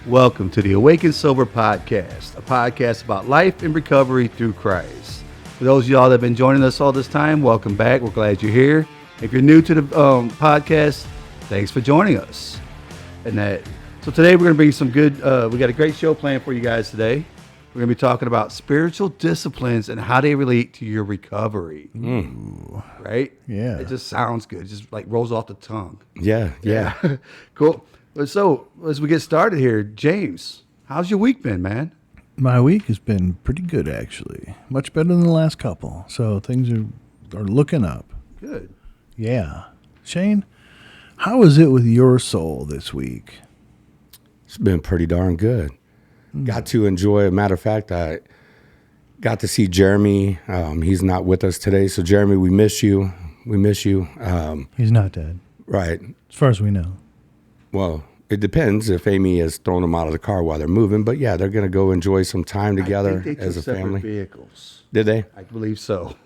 Welcome to the Awaken Sober Podcast, a podcast about life and recovery through Christ. For those of y'all that have been joining us all this time, welcome back. We're glad you're here. If you're new to the podcast, thanks for joining us. So today we're going to bring some good, we got a great show planned for you guys today. We're going to be talking about spiritual disciplines and how they relate to your recovery. Ooh. Right? Yeah. It just sounds good. It just like rolls off the tongue. Yeah. Cool. So as we get started here, James, how's your week been, man? My week has been pretty good, actually. Much better than the last couple. So things are looking up. Good. Yeah. Shane, how is it with your soul this week? It's been pretty darn good. Got to enjoy, a matter of fact, I got to see Jeremy. He's not with us today. So, Jeremy, we miss you. We miss you. He's not dead. Right. As far as we know. Well, it depends if Amy has thrown them out of the car while they're moving. But, yeah, they're going to go enjoy some time together I think they as a took family. separate vehicles. Did they? I believe so.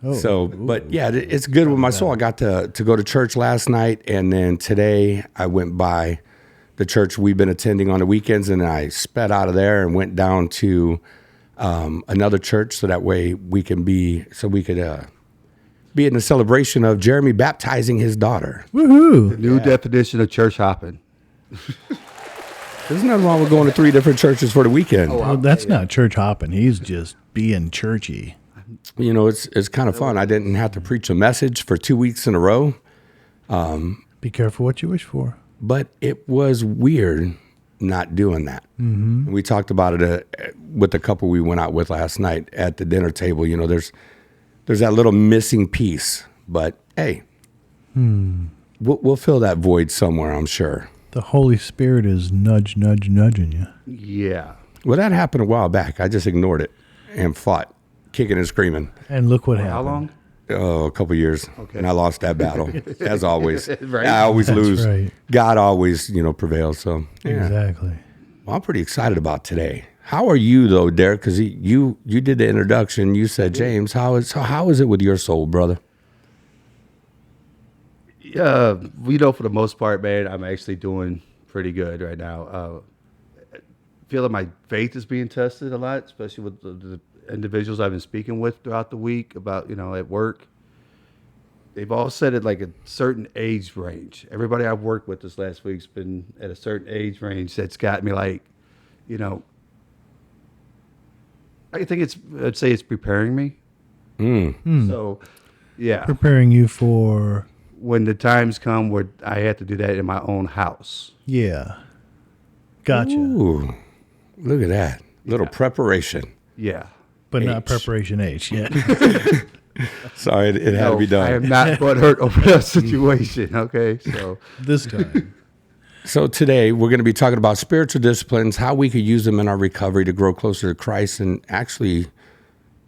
But yeah, it's good with my soul. I got to go to church last night, and then today I went by the church we've been attending on the weekends, and I sped out of there and went down to another church so that way we could be in the celebration of Jeremy baptizing his daughter. Woohoo! The new definition of church hopping. There's nothing wrong with going to 3 different churches for the weekend. Well, that's not church hopping. He's just being churchy. You know, it's kind of fun. I didn't have to preach a message for 2 weeks in a row. Be careful what you wish for. But it was weird not doing that. Mm-hmm. We talked about it with the couple we went out with last night at the dinner table. You know, there's that little missing piece. But, hey, we'll fill that void somewhere, I'm sure. The Holy Spirit is nudging you. Yeah. Well, that happened a while back. I just ignored it and fought, kicking and screaming. And look what happened. How long? Oh, a couple years. Okay. And I lost that battle, as always. Right. I always That's lose. right. God always, prevails. So, yeah. Exactly. Well, I'm pretty excited about today. How are you, though, Derek? Because you did the introduction. You said, James, how is it with your soul, brother? For the most part, man, I'm actually doing pretty good right now. Feeling my faith is being tested a lot, especially with the individuals I've been speaking with throughout the week about, at work. They've all said it like a certain age range. Everybody I've worked with this last week's been at a certain age range that's got me like, I'd say it's preparing me. So, yeah. Preparing you for... When the times come where I have to do that in my own house. Yeah. Gotcha. Ooh, look at that. Little preparation. Yeah. But not H. preparation H yet. Sorry, it had to be done. I am not butthurt over that situation, okay? So This time. So today we're going to be talking about spiritual disciplines, how we could use them in our recovery to grow closer to Christ and actually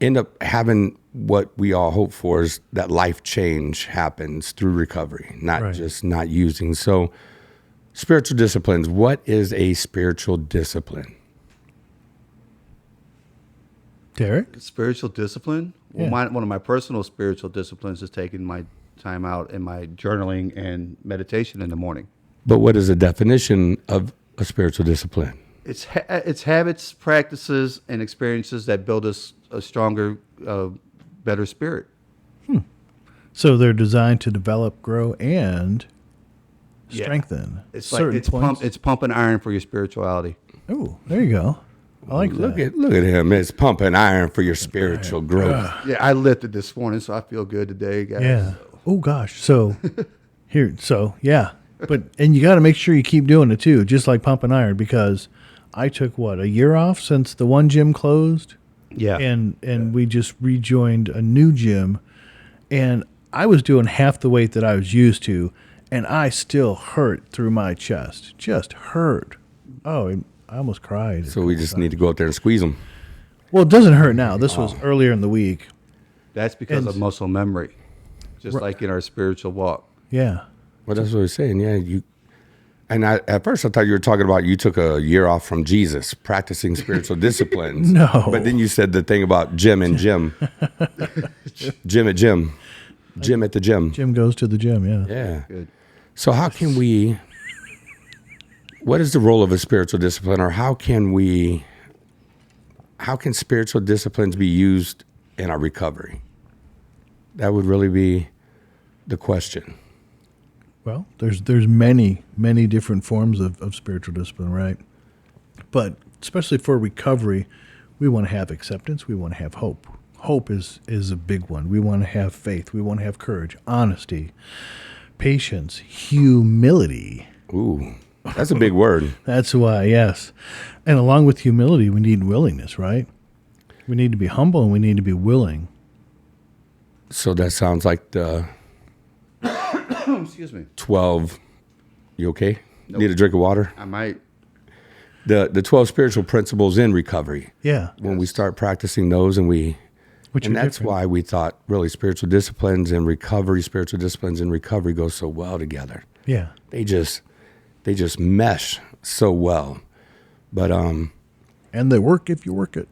end up having what we all hope for is that life change happens through recovery, not just not using. So spiritual disciplines, what is a spiritual discipline? Derek? spiritual discipline? Well, Yeah. one of my personal spiritual disciplines is taking my time out in my journaling and meditation in the morning. But what is the definition of a spiritual discipline? It's habits, practices, and experiences that build us a stronger, better spirit. So they're designed to develop, grow, and Yeah. strengthen It's like certain points. it's pumping iron for your spirituality. Oh, there you go. I like Look that. at him. It's pumping iron for your spiritual growth. Yeah, I lifted this morning, so I feel good today, guys. Yeah. Oh gosh. So yeah. And you got to make sure you keep doing it too, just like pumping iron, because I took a year off since the one gym closed. Yeah. And we just rejoined a new gym, and I was doing half the weight that I was used to, and I still hurt through my chest. Just hurt. Oh, I almost cried. So we just need to go up there and squeeze them. Well, it doesn't hurt now. This was earlier in the week. That's because of muscle memory, just like in our spiritual walk. Yeah. Well, that's what I was saying. Yeah, at first I thought you were talking about you took a year off from Jesus, practicing spiritual disciplines. No. But then you said the thing about gym and gym. Gym at gym. Gym at the gym. Jim goes to the gym, yeah. Yeah. Good. So how can we What is the role of a spiritual discipline, or how can spiritual disciplines be used in our recovery? That would really be the question. Well, there's many different forms of spiritual discipline, right? But especially for recovery, we want to have acceptance. We want to have hope. Hope is a big one. We want to have faith. We want to have courage, honesty, patience, humility. Ooh, that's a big word. That's why, yes. And along with humility, we need willingness, right? We need to be humble and we need to be willing. So that sounds like the Excuse me. 12. You okay? Nope. Need a drink of water? I might. The 12 spiritual principles in recovery. Yeah. When we start practicing those, and that's why we thought really spiritual disciplines and recovery go so well together. Yeah. They just mesh so well. But and they work if you work it.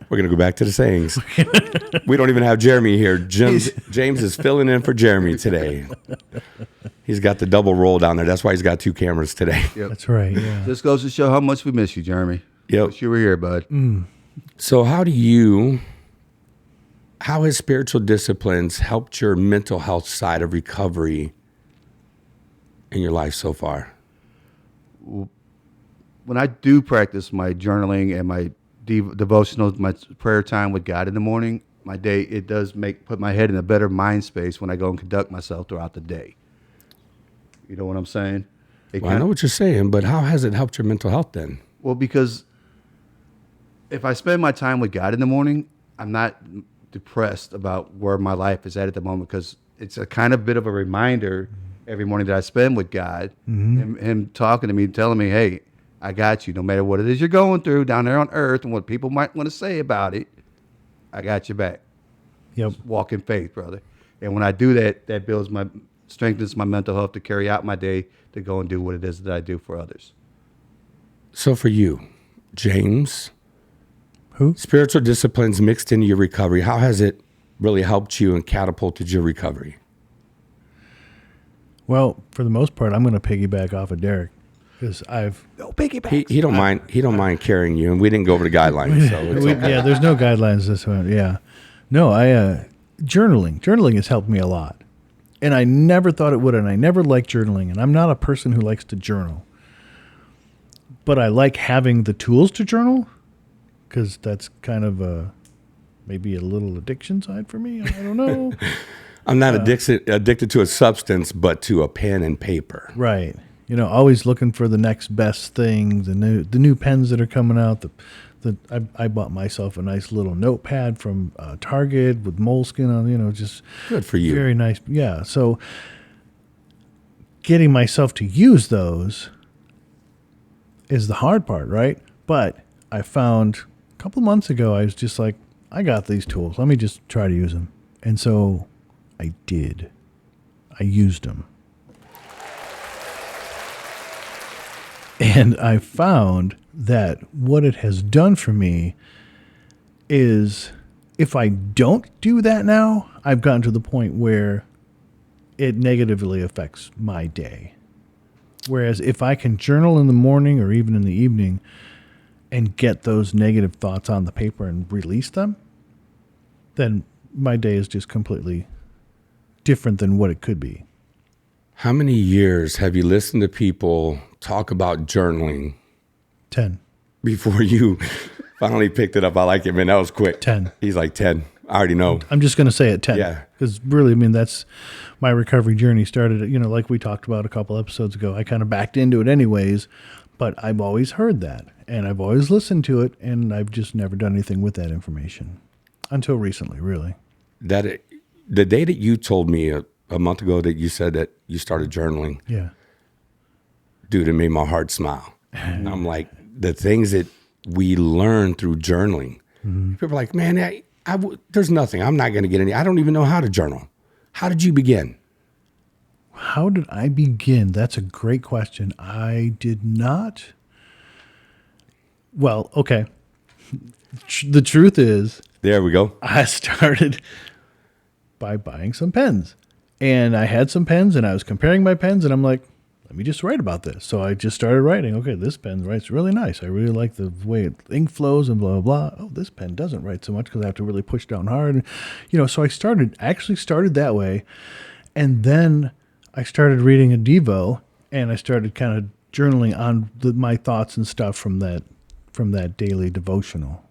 we're gonna go back to the sayings. We don't even have Jeremy here. James is filling in for Jeremy today. He's got the double roll down there. That's why he's got 2 cameras today. Yep. That's right. Yeah. This goes to show how much we miss you, Jeremy. Yep. Wish you were here, bud. So how has spiritual disciplines helped your mental health side of recovery in your life so far? When I do practice my journaling and my devotional, my prayer time with God in the morning, my day, it does put my head in a better mind space when I go and conduct myself throughout the day. You know what I'm saying? Well, I know what you're saying, but how has it helped your mental health then? Well, because if I spend my time with God in the morning, I'm not depressed about where my life is at the moment, because it's a kind of bit of a reminder every morning that I spend with God, him talking to me, telling me, hey, I got you. No matter what it is you're going through down there on earth and what people might want to say about it, I got your back. Yep. Walk in faith, brother. And when I do that, that strengthens my mental health to carry out my day, to go and do what it is that I do for others. So for you, James, Who? spiritual disciplines mixed into your recovery, how has it really helped you and catapulted your recovery? Well, for the most part, I'm going to piggyback off of Derek, because No piggyback. He don't mind. He don't mind carrying you, and we didn't go over the guidelines. So it's okay. yeah, there's no guidelines this one. Yeah, no, journaling has helped me a lot, and I never thought it would, and I never liked journaling, and I'm not a person who likes to journal, but I like having the tools to journal, because that's kind of maybe a little addiction side for me. I don't know. I'm not addicted to a substance, but to a pen and paper. Right. Always looking for the next best thing, the new pens that are coming out. I bought myself a nice little notepad from Target with moleskin on, just Good for you. very nice. Yeah. So getting myself to use those is the hard part, right? But I found a couple months ago, I was just like, I got these tools. Let me just try to use them. And so I did. I used them. And I found that what it has done for me is, if I don't do that now, I've gotten to the point where it negatively affects my day. Whereas if I can journal in the morning or even in the evening and get those negative thoughts on the paper and release them, then my day is just completely different than what it could be. How many years have you listened to people talk about journaling 10. before you finally picked it up? I like it, man. That was quick. 10. He's like 10. I already know. I'm just going to say it 10. Yeah. Because really, that's my recovery journey started, like we talked about a couple episodes ago. I kind of backed into it anyways, but I've always heard that and I've always listened to it, and I've just never done anything with that information until recently, really. The day that you told me a month ago that you said that you started journaling, Yeah. dude, it made my heart smile. I'm like, the things that we learn through journaling. People are like, man, there's nothing. I'm not going to get any. I don't even know how to journal. How did you begin? How did I begin? That's a great question. I did not. Well, okay. The truth is, There we go. I started by buying some pens. And I had some pens, and I was comparing my pens, and I'm like, let me just write about this. So I just started writing. Okay, this pen writes really nice. I really like the way ink flows and blah, blah, blah. Oh, this pen doesn't write so much because I have to really push down hard. So I actually started that way. And then I started reading a Devo, and I started kind of journaling on my thoughts and stuff from that daily devotional.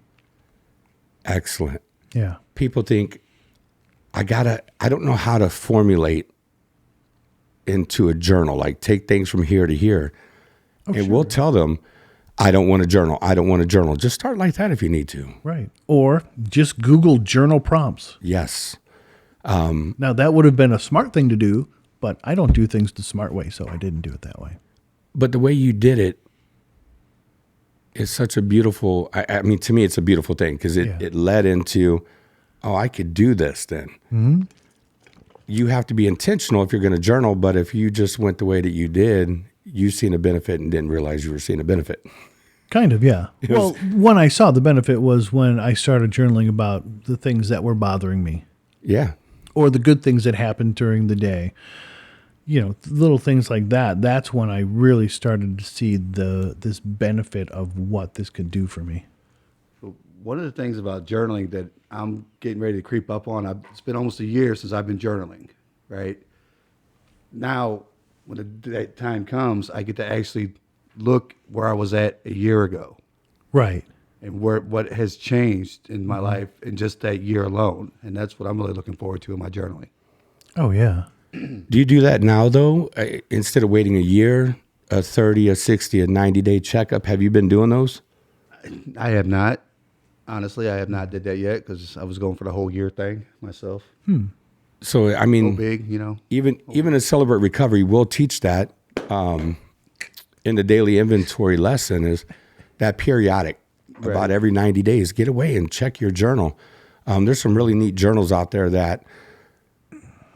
Excellent. Yeah. People think, I don't know how to formulate into a journal, like take things from here to here. And we'll tell them, I don't want to journal. I don't want to journal. Just start like that if you need to. Right. Or just Google journal prompts. Yes. Now, that would have been a smart thing to do, but I don't do things the smart way, so I didn't do it that way. But the way you did it is such a beautiful, I mean, to me, it's a beautiful thing because it led into, oh, I could do this then. Mm-hmm. You have to be intentional if you're going to journal, but if you just went the way that you did, you've seen a benefit and didn't realize you were seeing a benefit. Kind of, yeah. Well, when I saw the benefit was when I started journaling about the things that were bothering me. Yeah. Or the good things that happened during the day. Little things like that. That's when I really started to see this benefit of what this could do for me. One of the things about journaling that I'm getting ready to creep up on, it's been almost a year since I've been journaling, right? Now, when that time comes, I get to actually look where I was at a year ago. Right. And what has changed in my life in just that year alone. And that's what I'm really looking forward to in my journaling. Oh, yeah. Do you do that now, though? Instead of waiting a year, a 30, a 60, a 90-day checkup, have you been doing those? I have not. Honestly, I have not did that yet because I was going for the whole year thing myself. So, I mean, so big, even a Celebrate Recovery will teach that in the daily inventory lesson is that periodic, about every 90 days, get away and check your journal. There's some really neat journals out there that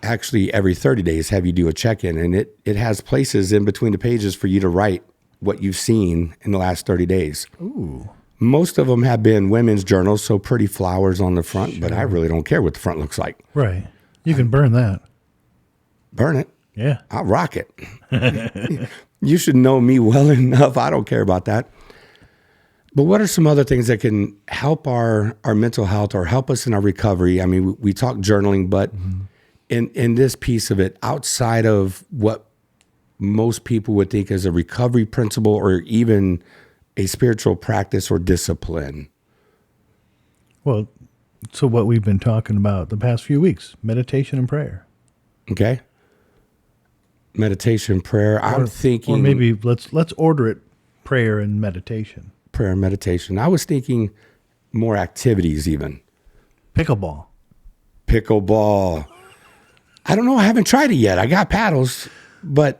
actually every 30 days have you do a check-in, and it has places in between the pages for you to write what you've seen in the last 30 days. Ooh. Most of them have been women's journals, so pretty flowers on the front, but I really don't care what the front looks like. Right. You can burn that. Burn it. Yeah. I'll rock it. You should know me well enough. I don't care about that. But what are some other things that can help our mental health or help us in our recovery? I mean, we talk journaling, but in this piece of it, outside of what most people would think as a recovery principle or even a spiritual practice or discipline? Well, so what we've been talking about the past few weeks, meditation and prayer. Okay. Meditation, prayer. I'm thinking, or maybe let's order it prayer and meditation. Prayer and meditation. I was thinking more activities even. Pickleball. I don't know. I haven't tried it yet. I got paddles, but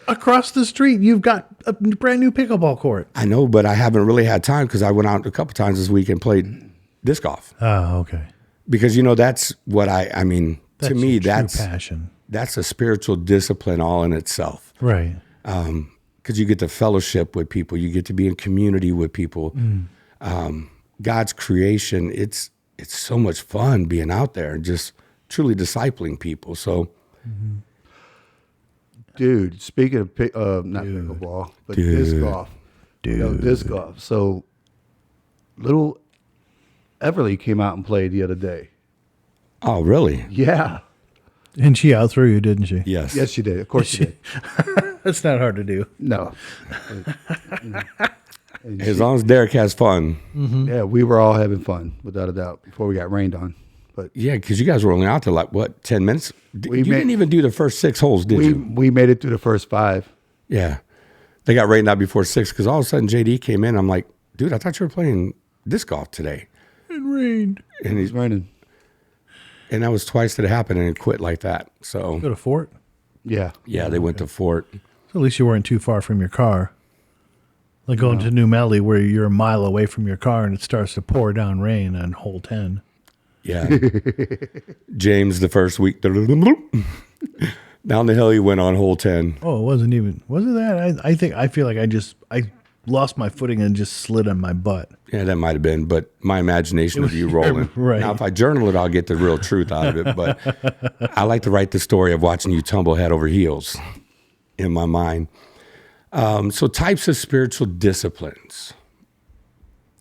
across the street, you've got a brand new pickleball court. I know, but I haven't really had time because I went out a couple times this week and played disc golf. Oh, okay. Because, that's what I mean, that's to me, that's passion. That's a spiritual discipline all in itself. Right. Because you get to fellowship with people. You get to be in community with people. God's creation, it's so much fun being out there and just truly discipling people. So, dude, speaking of not pickleball, but disc golf. Disc golf. So, little Everly came out and played the other day. Oh, really? Yeah. And she outthrew you, didn't she? Yes. Yes, she did. Of course she did. That's not hard to do. No. As long as Derek has fun. Yeah, we were all having fun, without a doubt, before we got rained on. But yeah, because you guys were only out there like, 10 minutes? You didn't even do the first 6 holes, did you? We made it through the first 5. Yeah. They got rained out before 6 because all of a sudden JD came in. I'm like, dude, I thought you were playing disc golf today. It rained. And he's raining. And that was twice that it happened and it quit like that. So go to Fort? Yeah. Yeah, they went to Fort. So at least you weren't too far from your car. Like going to New Melly where you're a mile away from your car and it starts to pour down rain on hole 10. Yeah. James, the first week, down the hill he went on hole 10. Oh, it wasn't that? I feel like I lost my footing and just slid on my butt. Yeah, that might have been, but my imagination of you rolling. Right. Now, if I journal it, I'll get the real truth out of it. But I like to write the story of watching you tumble head over heels in my mind. So types of spiritual disciplines.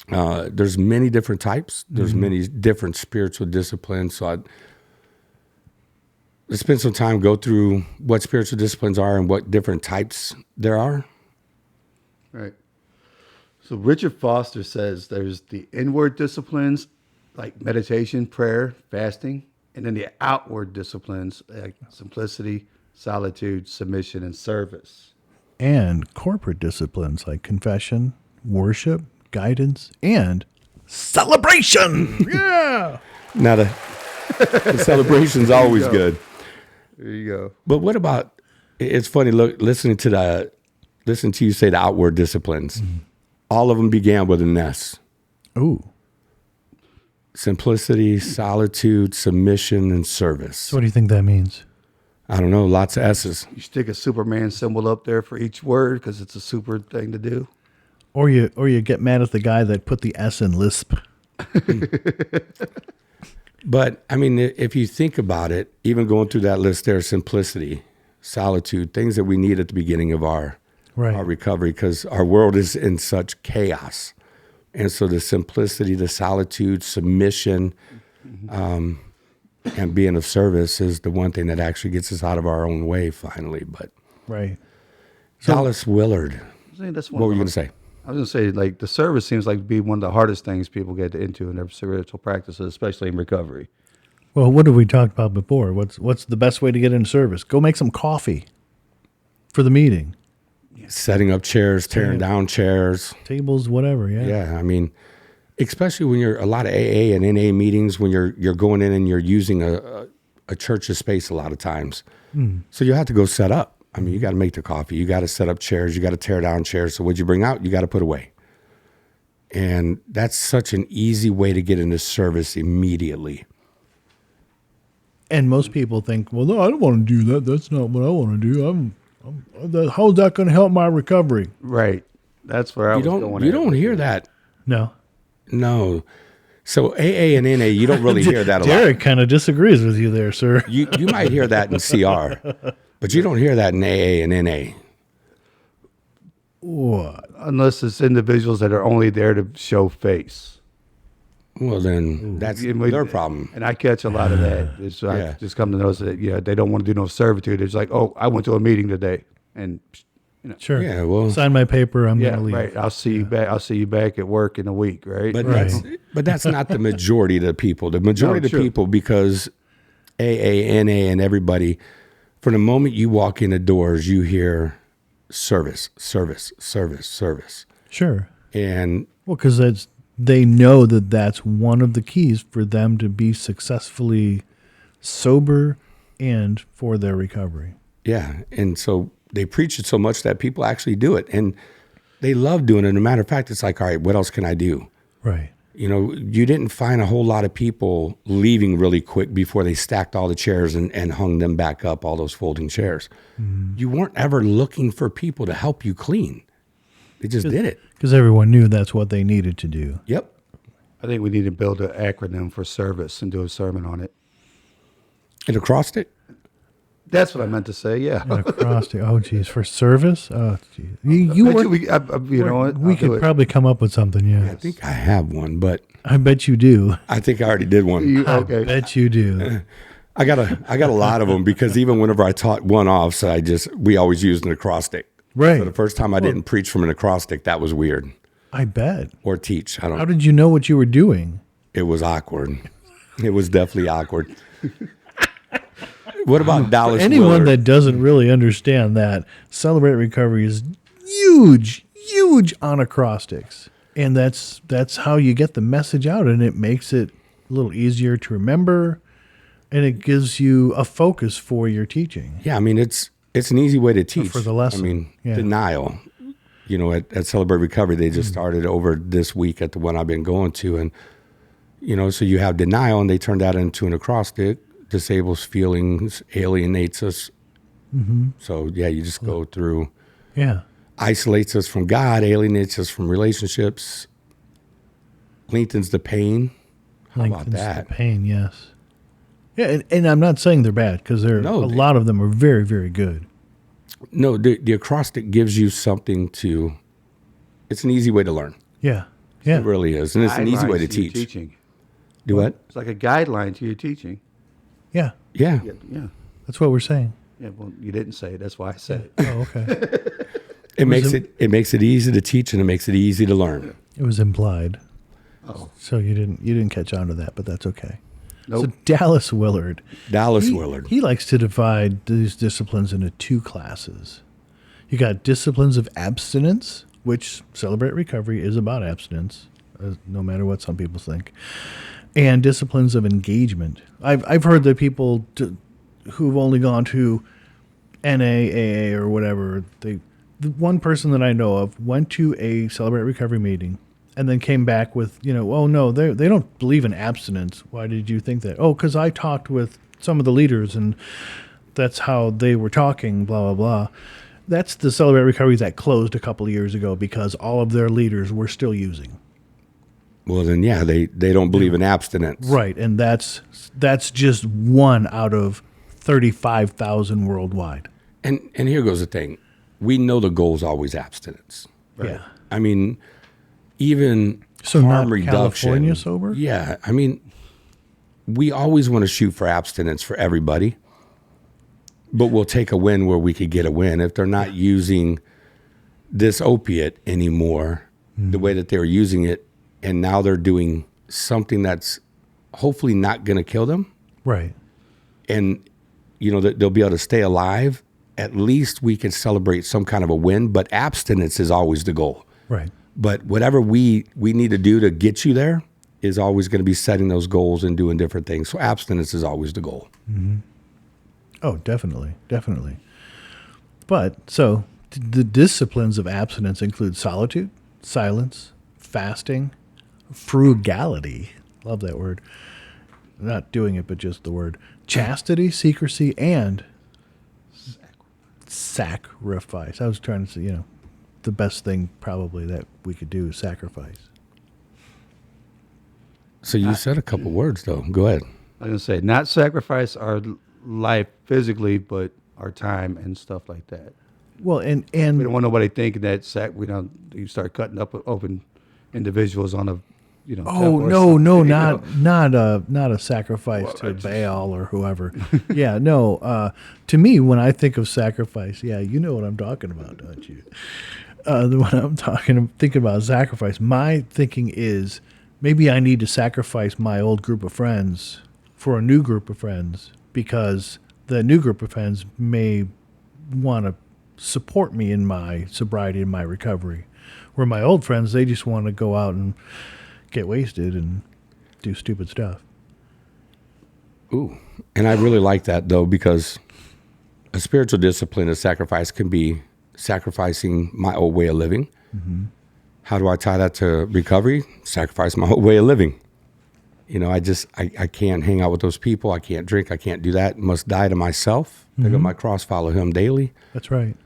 There's many different types. There's many different spiritual disciplines. So let's spend some time, go through what spiritual disciplines are and what different types there are. Right. So Richard Foster says there's the inward disciplines like meditation, prayer, fasting, and then the outward disciplines like simplicity, solitude, submission, and service. And corporate disciplines like confession, worship, guidance, and celebration. Yeah. Now the celebration's always good. There you go. But what about? It's funny. Listen to you say the outward disciplines. All of them began with an S. Ooh. Simplicity, solitude, submission, and service. So what do you think that means? I don't know. Lots of S's. You stick a Superman symbol up there for each word because it's a super thing to do. Or you get mad at the guy that put the S in lisp. But I mean, if you think about it, even going through that list there, simplicity, solitude, things that we need at the beginning of our recovery, because our world is in such chaos. And so the simplicity, the solitude, submission, and being of service is the one thing that actually gets us out of our own way finally. But Right. Dallas Willard, That's what were you going to say? I was going to say, like, the service seems like to be one of the hardest things people get into in their spiritual practices, especially in recovery. Well, what have we talked about before? What's the best way to get into service? Go make some coffee for the meeting. Setting up chairs, tearing down chairs. Tables, whatever, yeah. Yeah, I mean, especially when you're a lot of AA and NA meetings, when you're going in and you're using a church's space a lot of times. So you have to go set up. I mean, you got to make the coffee. You got to set up chairs. You got to tear down chairs. So what you bring out, you got to put away. And that's such an easy way to get into service immediately. And most people think, well, no, I don't want to do that. That's not what I want to do. How's that going to help my recovery? Right. That's where I was going. You don't hear that. No. No. So AA and NA, you don't really hear that a lot. Derek kind of disagrees with you there, sir. You might hear that in CR, but you don't hear that in AA and NA. What? Unless it's individuals that are only there to show face. Well, then that's their problem. And I catch a lot of that. It's I just come to notice that they don't want to do no servitude. It's like, oh, I went to a meeting today, and Sure. Yeah, well, sign my paper. I'm going to leave. right. I'll see you back. I'll see you back at work in a week, right? But that's not the majority of the people. The majority of the people, because AA, NA, and everybody, from the moment you walk in the doors, you hear service, service, service, service. Sure. And Well, because they know that's one of the keys for them to be successfully sober and for their recovery. yeah, and so they preach it so much that people actually do it, and they love doing it. As a matter of fact, it's like, all right, what else can I do? Right. You know, you didn't find a whole lot of people leaving really quick before they stacked all the chairs and hung them back up, all those folding chairs. You weren't ever looking for people to help you clean. They just did it. Because everyone knew that's what they needed to do. Yep. I think we need to build an acronym for service and do a sermon on it. An acrostic? That's what I meant to say. Yeah. An acrostic. Oh, geez. For service? Oh, geez. We could probably come up with something, yeah. I think I have one, but I bet you do. I think I already did one. Okay. I bet you do. I got a lot of them, because even whenever I taught one-offs, we always used an acrostic. Right. So the first time I didn't preach from an acrostic, that was weird. I bet. Or teach. I don't How did you know what you were doing? It was awkward. It was definitely awkward. What about Dallas Anyone Willard? that doesn't really understand that, Celebrate Recovery is huge on acrostics. And that's how you get the message out, and it makes it a little easier to remember, and it gives you a focus for your teaching. Yeah, I mean, it's an easy way to teach. For the lesson. I mean, Yeah. denial. You know, at Celebrate Recovery, they just started over this week at the one I've been going to. And, you know, so you have denial, and they turned that into an acrostic. Disables feelings, alienates us. So, yeah, you just go through. Yeah. Isolates us from God, alienates us from relationships, lengthens the pain. How about Lengthens that? the pain, yes. Yeah, and I'm not saying they're bad, because a lot of them are very, very good. No, the acrostic gives you something to. It's an easy way to learn. Yeah. It Yeah. really is, and it's an easy way to Guidelines your teach. teaching. Do what? It's like a guideline to your teaching. Yeah. Yeah. Yeah. That's what we're saying. Yeah. Well, you didn't say it. That's why I said it. Oh, okay. It makes it easy to teach, and it makes it easy to learn. It was implied. Oh. So you didn't catch on to that, but that's okay. Nope. So Dallas Willard. Willard. He likes to divide these disciplines into two classes. You got disciplines of abstinence, which Celebrate Recovery is about abstinence, no matter what some people think, and disciplines of engagement. I've heard that people who've only gone to NA, AA, or whatever, the one person that I know of went to a Celebrate Recovery meeting and then came back with, oh no, they don't believe in abstinence. Why did you think that? Oh, because I talked with some of the leaders and that's how they were talking, blah, blah, blah. That's the Celebrate Recovery that closed a couple of years ago because all of their leaders were still using. Well, then, yeah, they don't believe in abstinence. Right, and that's just one out of 35,000 worldwide. And here goes the thing. We know the goal is always abstinence. Right. Yeah. I mean, even So harm not reduction. California sober? Yeah. I mean, we always want to shoot for abstinence for everybody, but we'll take a win where we could get a win. If they're not using this opiate anymore, the way that they were using it, and now they're doing something that's hopefully not going to kill them, Right. and they'll be able to stay alive, at least we can celebrate some kind of a win. But abstinence is always the goal. Right. But whatever we need to do to get you there is always going to be setting those goals and doing different things. So abstinence is always the goal. Mm-hmm. Oh, definitely. Definitely. But so the disciplines of abstinence include solitude, silence, fasting, frugality. Love that word. Not doing it, but just the word. Chastity, secrecy, and sacrifice. I was trying to say, the best thing probably that we could do is sacrifice. So you said a couple words, though. Go ahead. I was going to say, not sacrifice our life physically, but our time and stuff like that. Well, and We don't want nobody thinking that you start cutting up open individuals on a, oh no, not a sacrifice to Baal or whoever. Yeah, no. To me, when I think of sacrifice, yeah, you know what I'm talking about, don't you? When I'm thinking about sacrifice, my thinking is maybe I need to sacrifice my old group of friends for a new group of friends because the new group of friends may want to support me in my sobriety and my recovery. Where my old friends, they just want to go out and get wasted and do stupid stuff. Ooh. And I really like that, though, because a spiritual discipline of sacrifice can be sacrificing my old way of living. Mm-hmm. How do I tie that to recovery? Sacrifice my old way of living. I can't hang out with those people. I can't drink. I can't do that. Must die to myself. Pick up my cross, follow him daily. That's right.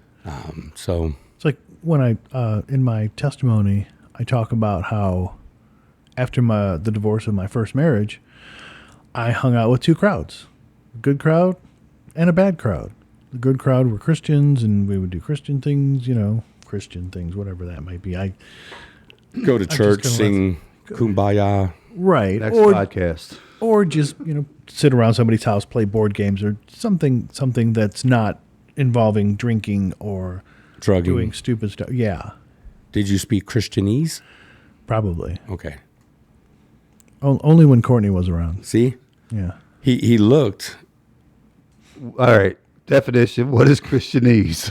So it's like when I, in my testimony, I talk about how after the divorce of my first marriage, I hung out with two crowds, a good crowd and a bad crowd. The good crowd were Christians, and we would do Christian things, whatever that might be. I go to church, sing Kumbaya. Right. Next podcast. Or just, sit around somebody's house, play board games or something that's not involving drinking or drugging, doing stupid stuff. Yeah. Did you speak Christianese? Probably. Okay. Only when Courtney was around. See? Yeah. He looked. All right. Definition. What is Christianese?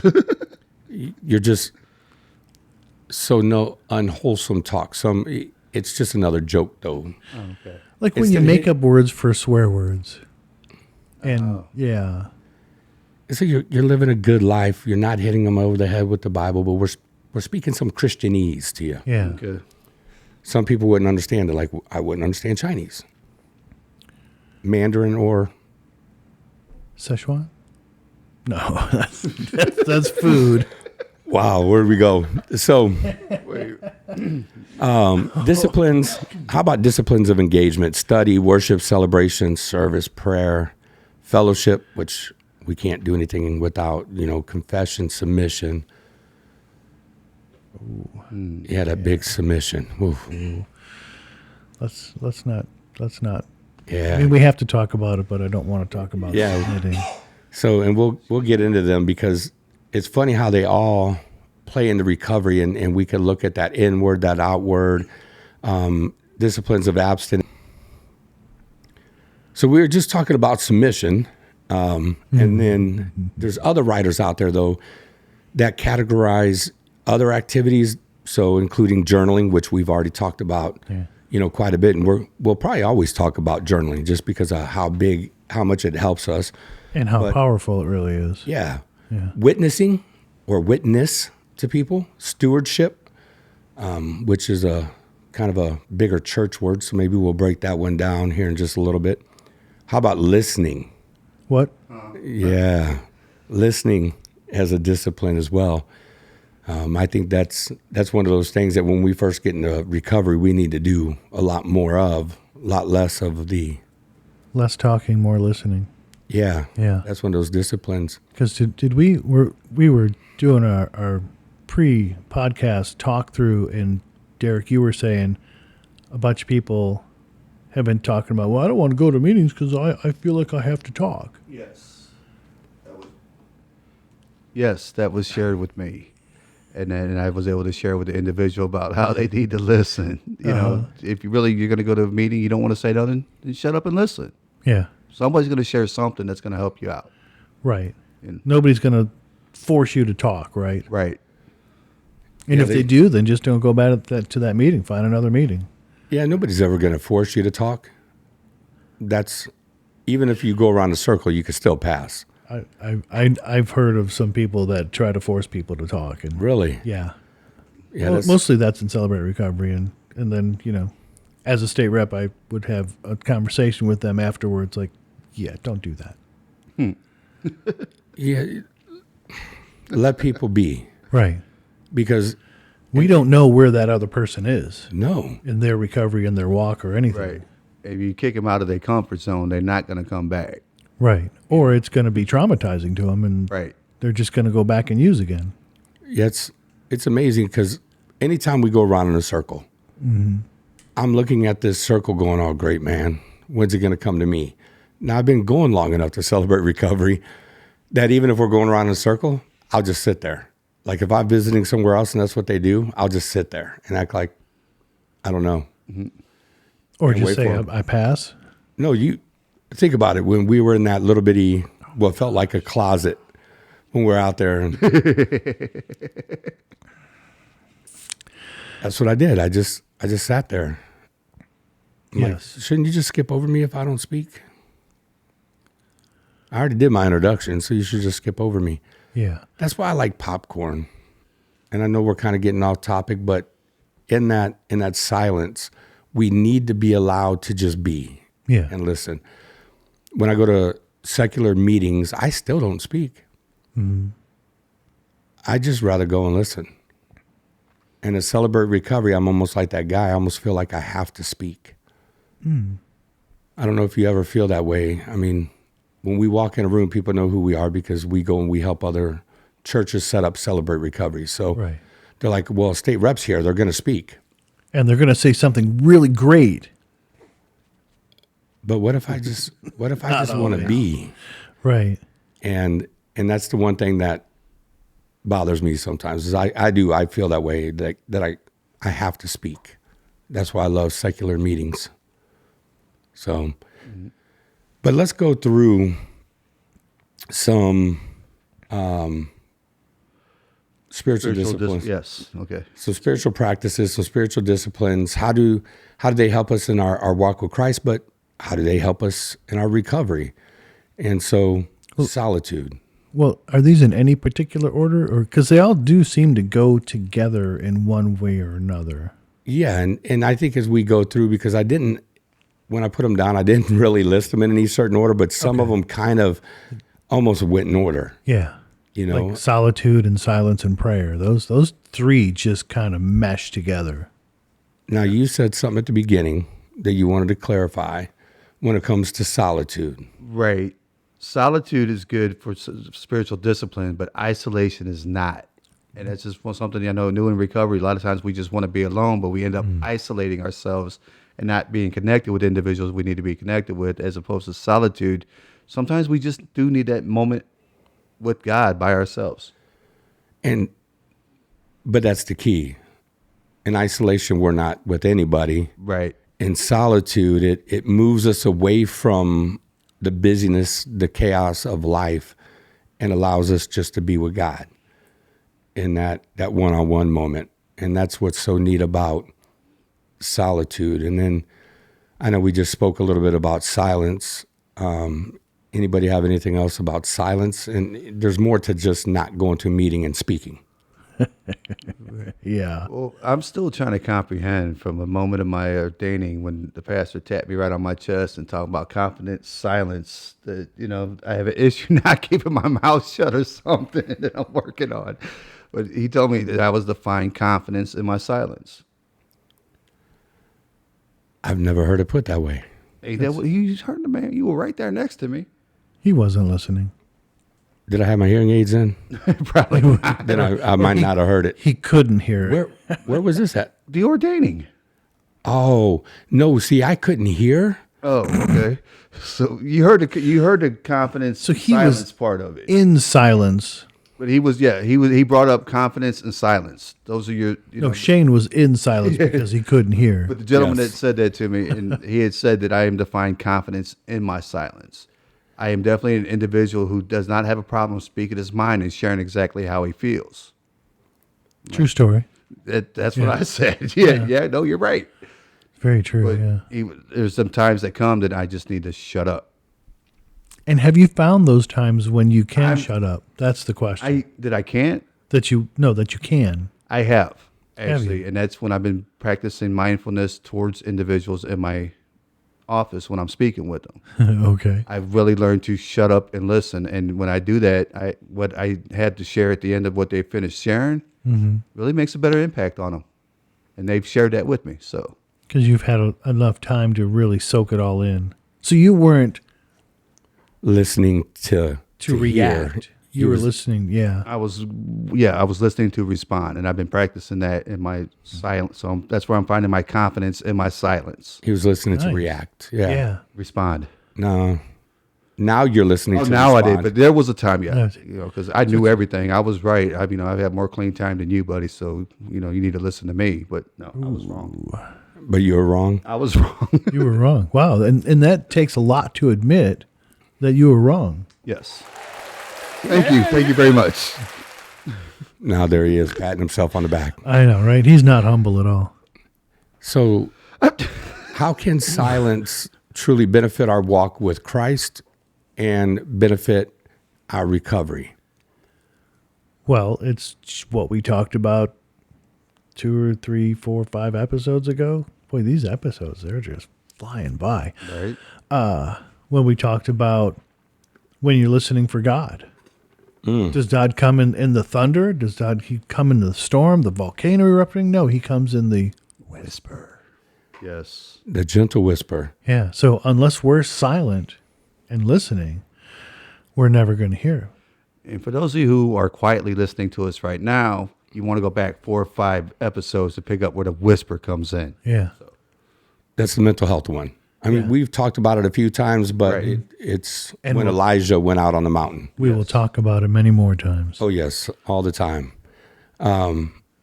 You're just no unwholesome talk. It's just another joke, though. Oh, okay. Like when you make up words for swear words. And yeah. So you're living a good life. You're not hitting them over the head with the Bible, but we're speaking some Christianese to you. Yeah. Okay. Some people wouldn't understand it, like I wouldn't understand Chinese. Mandarin or Szechuan? No, that's food. Wow, where'd we go? So, disciplines. How about disciplines of engagement? Study, worship, celebration, service, prayer, fellowship, which We can't do anything without, confession, submission. Yeah, that big submission. Oof. Let's not. Yeah. I mean, we have to talk about it, but I don't want to talk about submitting. So, and we'll get into them because it's funny how they all play into recovery, and we can look at that inward, that outward, disciplines of abstinence. So we were just talking about submission, and then there's other writers out there though that categorize other activities, so including journaling, which we've already talked about, quite a bit, and we'll probably always talk about journaling just because of how much it helps us, and how powerful it really is. Yeah. Witnessing or witness to people, stewardship, which is a kind of a bigger church word, so maybe we'll break that one down here in just a little bit. How about listening? What? Yeah, listening as a discipline as well. I think that's one of those things that when we first get into recovery, we need to do a lot more of, a lot less of the... Less talking, more listening. Yeah. Yeah. That's one of those disciplines. Because we were doing our pre-podcast talk through, and Derek, you were saying a bunch of people have been talking about, well, I don't want to go to meetings because I feel like I have to talk. Yes, that was shared with me. And then I was able to share with the individual about how they need to listen. You know, if you're going to go to a meeting, you don't want to say nothing, then shut up and listen. Yeah. Somebody's going to share something that's going to help you out. Right. Nobody's going to force you to talk, right? Right. And if they do, then just don't go back to that meeting. Find another meeting. Yeah, nobody's ever going to force you to talk. That's, even if you go around a circle, you can still pass. I've heard of some people that try to force people to talk. And really? Yeah. Yeah. Mostly that's in Celebrate Recovery. And then, as a state rep, I would have a conversation with them afterwards, like, yeah, don't do that. Yeah. Let people be. Right. Because we don't know where that other person is. No. In their recovery, in their walk, or anything. Right. If you kick them out of their comfort zone, they're not going to come back. Right. Or it's going to be traumatizing to them, and they're just going to go back and use again. Yeah, it's amazing because anytime we go around in a circle, I'm looking at this circle going, oh, great, man. When's it going to come to me? Now, I've been going long enough to Celebrate Recovery that even if we're going around in a circle, I'll just sit there. Like if I'm visiting somewhere else and that's what they do, I'll just sit there and act like I don't know. Or just say, I pass? No, you think about it. When we were in that little bitty, what felt like a closet when we were out there. And that's what I did. I just sat there. I'm like, shouldn't you just skip over me if I don't speak? I already did my introduction, so you should just skip over me. Yeah. That's why I like popcorn. And I know we're kind of getting off topic, but in that silence, we need to be allowed to just be and listen. When I go to secular meetings, I still don't speak. I just rather go and listen. And to Celebrate Recovery, I'm almost like that guy. I almost feel like I have to speak. I don't know if you ever feel that way. I mean, when we walk in a room, people know who we are because we go and we help other churches set up Celebrate Recovery. So they're like, well, state reps here, they're going to speak. And they're going to say something really great. But what if I just want to be? Right. And that's the one thing that bothers me sometimes is I feel that way, that I have to speak. That's why I love secular meetings. So, but let's go through some spiritual disciplines. Yes. Okay. So spiritual practices, some spiritual disciplines. How do they help us in our walk with Christ, but how do they help us in our recovery? And so solitude. Well, are these in any particular order, or because they all do seem to go together in one way or another? Yeah, and I think as we go through, because when I put them down, I didn't really list them in any certain order, but some of them kind of almost went in order. Yeah. Like solitude and silence and prayer. Those three just kind of mesh together. Now, you said something at the beginning that you wanted to clarify when it comes to solitude. Right. solitude is good for spiritual discipline, but isolation is not. And that's just something I know new in recovery. A lot of times we just want to be alone, but we end up isolating ourselves and not being connected with individuals we need to be connected with, as opposed to solitude. Sometimes we just do need that moment with God by ourselves. But that's the key. In isolation, we're not with anybody. Right. In solitude, it moves us away from the busyness, the chaos of life, and allows us just to be with God in that one-on-one moment. And that's what's so neat about solitude. And then I know we just spoke a little bit about silence. Anybody have anything else about silence? And there's more to just not going to a meeting and speaking. Yeah. Well, I'm still trying to comprehend from a moment of my ordaining when the pastor tapped me right on my chest and talking about confidence, silence, that, I have an issue not keeping my mouth shut or something that I'm working on. But he told me that I was to find confidence in my silence. I've never heard it put that way. Hey, you heard the man. You were right there next to me. He wasn't listening. Did I have my hearing aids in? Probably not. Then I might not have heard it. He couldn't hear it. Where was this at? The ordaining. Oh, no. See, I couldn't hear. Oh, okay. So you heard the confidence, So he silence was part of it. in silence. But he brought up confidence and silence. Those are your, No, Shane was in silence because he couldn't hear. But the gentleman Yes. that said that to me, and he had said that I am to find confidence in my silence. I am definitely an individual who does not have a problem speaking his mind and sharing exactly how he feels. True story. That's what I said. Yeah, no, you're right. Very true. But Yeah. there's some times that come that I just need to shut up. And have you found those times when you can shut up? That's the question. I can't. that you can. I have Have actually, you? and that's when I've been practicing mindfulness towards individuals in my office when I'm speaking with them. Okay. I've really learned to shut up and listen, and when I do that, what I had to share at the end of what they finished sharing really makes a better impact on them, and they've shared that with me. So Because you've had enough time to really soak it all in. So you weren't Listening to react. hear. You were listening. Yeah. I was listening to respond, and I've been practicing that in my silence. So that's where I'm finding my confidence in my silence. He was listening to Nice. react. Yeah. Respond. No. Now you're listening to Now respond. I did, but there was a time, Yes. because I knew everything. I was right. I've had more clean time than you, buddy. So you need to listen to me. But no, I was wrong. But you were wrong. I was wrong. You were wrong. Wow. And that takes a lot to admit that you were wrong. Yes. Thank you. Thank you very much. Now there he is, patting himself on the back. I know, right? He's not humble at all. So how can silence truly benefit our walk with Christ and benefit our recovery? Well, it's what we talked about 2 or 3, 4, 5 episodes ago. Boy, these episodes, they're just flying by. Right. When we talked about when you're listening for God. Does God come in the thunder? Does he come in the storm, the volcano erupting? No, he comes in the whisper. Yes. The gentle whisper. Yeah. So unless we're silent and listening, we're never going to hear him. And for those of you who are quietly listening to us right now, you want to go back 4 or 5 episodes to pick up where the whisper comes in. Yeah. That's the mental health one. I mean, we've talked about it a few times, but Right. it's And when Elijah went out on the mountain. We will talk about it many more times. Oh, yes, all the time.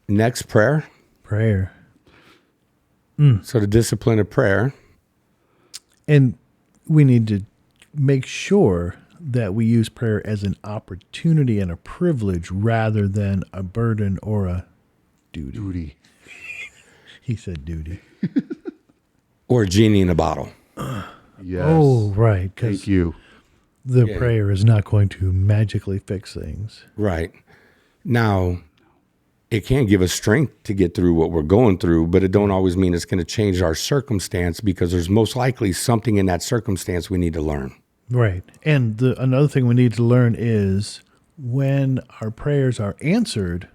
Next, prayer. Prayer. So the discipline of prayer. And we need to make sure that we use prayer as an opportunity and a privilege rather than a burden or a duty. Duty. He said duty. Or a genie in a bottle. Yes. Oh, right. Because Thank you. the Yeah. prayer is not going to magically fix things. Right. Now, it can give us strength to get through what we're going through, but it don't always mean it's going to change our circumstance because there's most likely something in that circumstance we need to learn. Right. And another thing we need to learn is when our prayers are answered,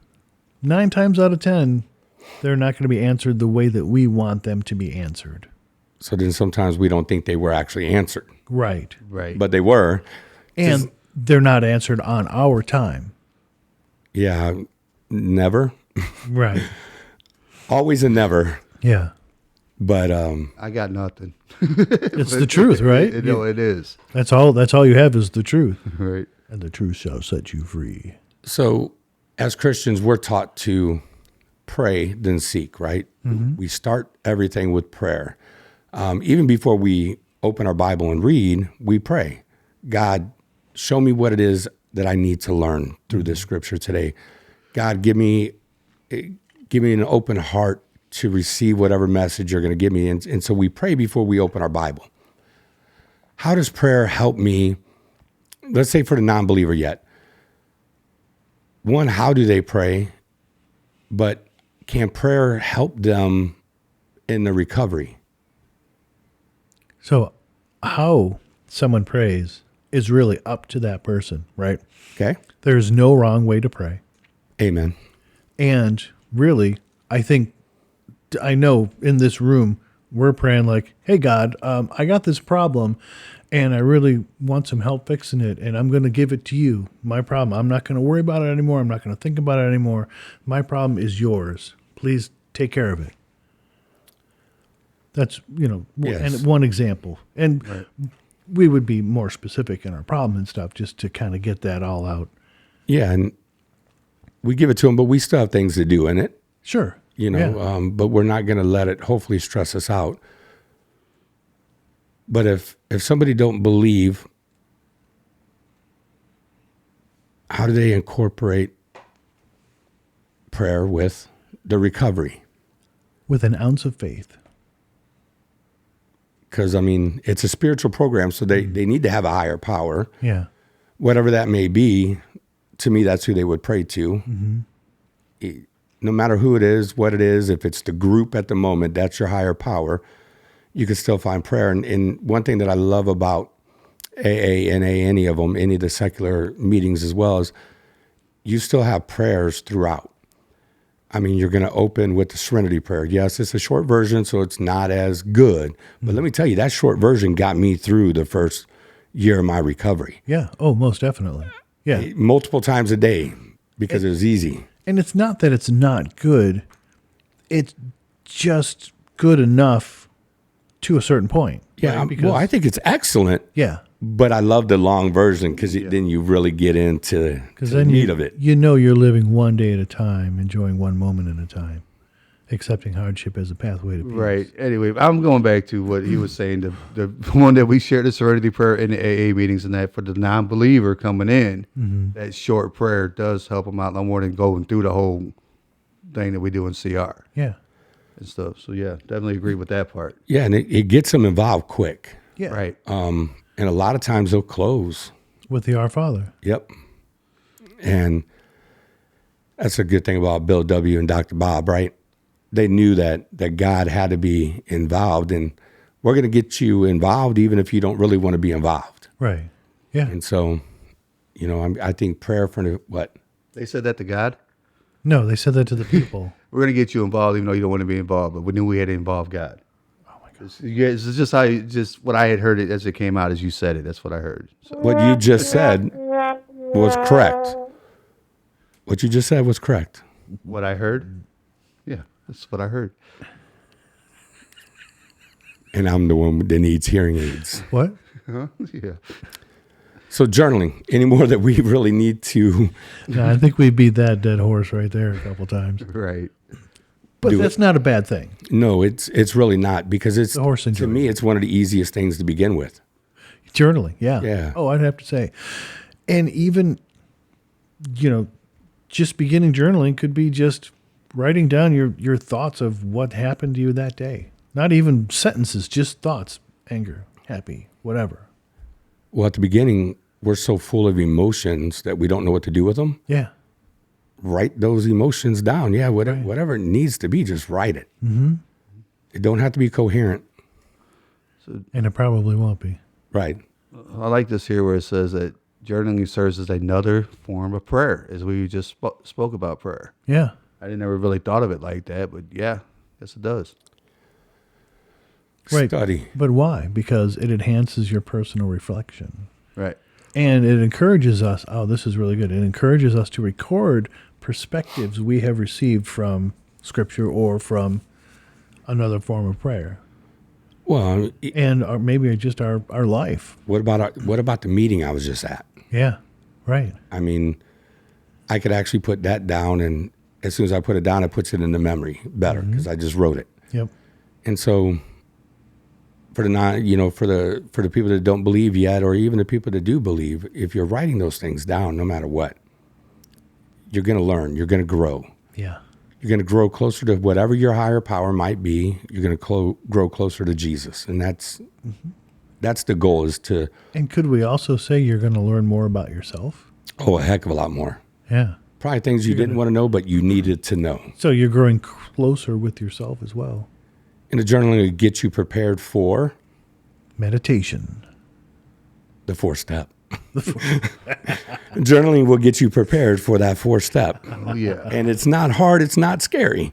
9 times out of 10, they're not going to be answered the way that we want them to be answered. So then sometimes we don't think they were actually answered, Right. Right. but they were. And they're not answered on our time. Yeah, never. Right. Always a never. Yeah. But I got nothing. It's the truth, right? No, it is. That's all you have is the truth. Right. And the truth shall set you free. so as Christians, we're taught to pray then seek, right? We start everything with prayer. Even before we open our Bible and read, we pray. God, show me what it is that I need to learn through this scripture today. God, give me an open heart to receive whatever message you're going to give me. And so we pray before we open our Bible. How does prayer help me? Let's say for the non-believer yet. One, how do they pray? But can prayer help them in the recovery? So how someone prays is really up to that person, right? Okay. There's no wrong way to pray. Amen. And really, I know in this room, we're praying like, hey, God, I got this problem and I really want some help fixing it. And I'm going to give it to you. My problem. I'm not going to worry about it anymore. I'm not going to think about it anymore. My problem is yours. Please take care of it. That's, Yes. and one example. And we would be more specific in our problem and stuff just to kind of get that all out. Yeah, and we give it to them, but we still have things to do in it, Sure. but we're not going to let it hopefully stress us out. But if somebody don't believe, how do they incorporate prayer with the recovery? With an ounce of faith. Because, it's a spiritual program, so they need to have a higher power. Yeah. Whatever that may be, to me, that's who they would pray to. No matter who it is, what it is, if it's the group at the moment, that's your higher power. You can still find prayer. And one thing that I love about AA, NA, any of them, any of the secular meetings as well, is you still have prayers throughout. You're going to open with the Serenity Prayer. Yes, it's a short version, so it's not as good. But let me tell you, that short version got me through the first year of my recovery. Yeah. Oh, most definitely. Yeah. Multiple times a day because it was easy. And it's not that it's not good. It's just good enough to a certain point. Yeah. right? Well, I think it's excellent. Yeah. But I love the long version because then you really get into the meat of it. You know you're living one day at a time, enjoying one moment at a time, accepting hardship as a pathway to peace. Right. Anyway, I'm going back to what he was saying. The one that we shared the Serenity Prayer in the AA meetings, and that for the non-believer coming in, that short prayer does help them out a lot more than going through the whole thing that we do in CR Yeah. and stuff. So yeah, definitely agree with that part. Yeah, and it gets them involved quick. Yeah. Right. And a lot of times they'll close. With the Our Father. Yep. And that's a good thing about Bill W. and Dr. Bob, right? They knew that God had to be involved, and we're going to get you involved even if you don't really want to be involved. Right. Yeah. And so, I think prayer for what? They said that to God. No, they said that to the people. We're going to get you involved even though you don't want to be involved, but we knew we had to involve God. Oh my God. It's just just what I had heard it as it came out as you said it. That's what I heard. So, What you just said was correct. What you just said was correct. what I heard? Yeah, that's what I heard. And I'm the one that needs hearing aids. What? Yeah. So journaling, any more that we really need to No, I think we beat that dead horse right there a couple times. Right. But Do that's it. not a bad thing. No, it's really not, because it's The horse and to me it's one of the easiest things to begin with. Journaling, yeah. Yeah. Oh, I'd have to say. And even, just beginning journaling could be just writing down your thoughts of what happened to you that day. Not even sentences, just thoughts, anger, happy, whatever. Well, at the beginning, we're so full of emotions that we don't know what to do with them. Yeah. Write those emotions down. Yeah, whatever it needs to be, just write it. Mm-hmm. It don't have to be coherent. And it probably won't be. Right. I like this here where it says that journaling serves as another form of prayer, as we just spoke about prayer. Yeah. I never really thought of it like that, but yeah, yes it does. Right. Study. But why? Because it enhances your personal reflection. Right. And it encourages us. Oh, this is really good. It encourages us to record perspectives we have received from Scripture or from another form of prayer, Well, and maybe just our life. what about the meeting I was just at? Yeah, right. I mean, I could actually put that down, and as soon as I put it down, it puts it in the memory better because I just wrote it. Yep. And so, for the people that don't believe yet, or even the people that do believe, if you're writing those things down, no matter what, you're going to learn. You're going to grow. Yeah. You're going to grow closer to whatever your higher power might be. You're going to grow closer to Jesus, and that's the goal. Is to And could we also say you're going to learn more about yourself? a heck of a lot more. Yeah. Probably things you didn't want to know, but you needed to know. So you're growing closer with yourself as well. And the journaling will get you prepared for Meditation. the 4-step. Journaling will get you prepared for that 4-step. Oh, yeah. And it's not hard. It's not scary.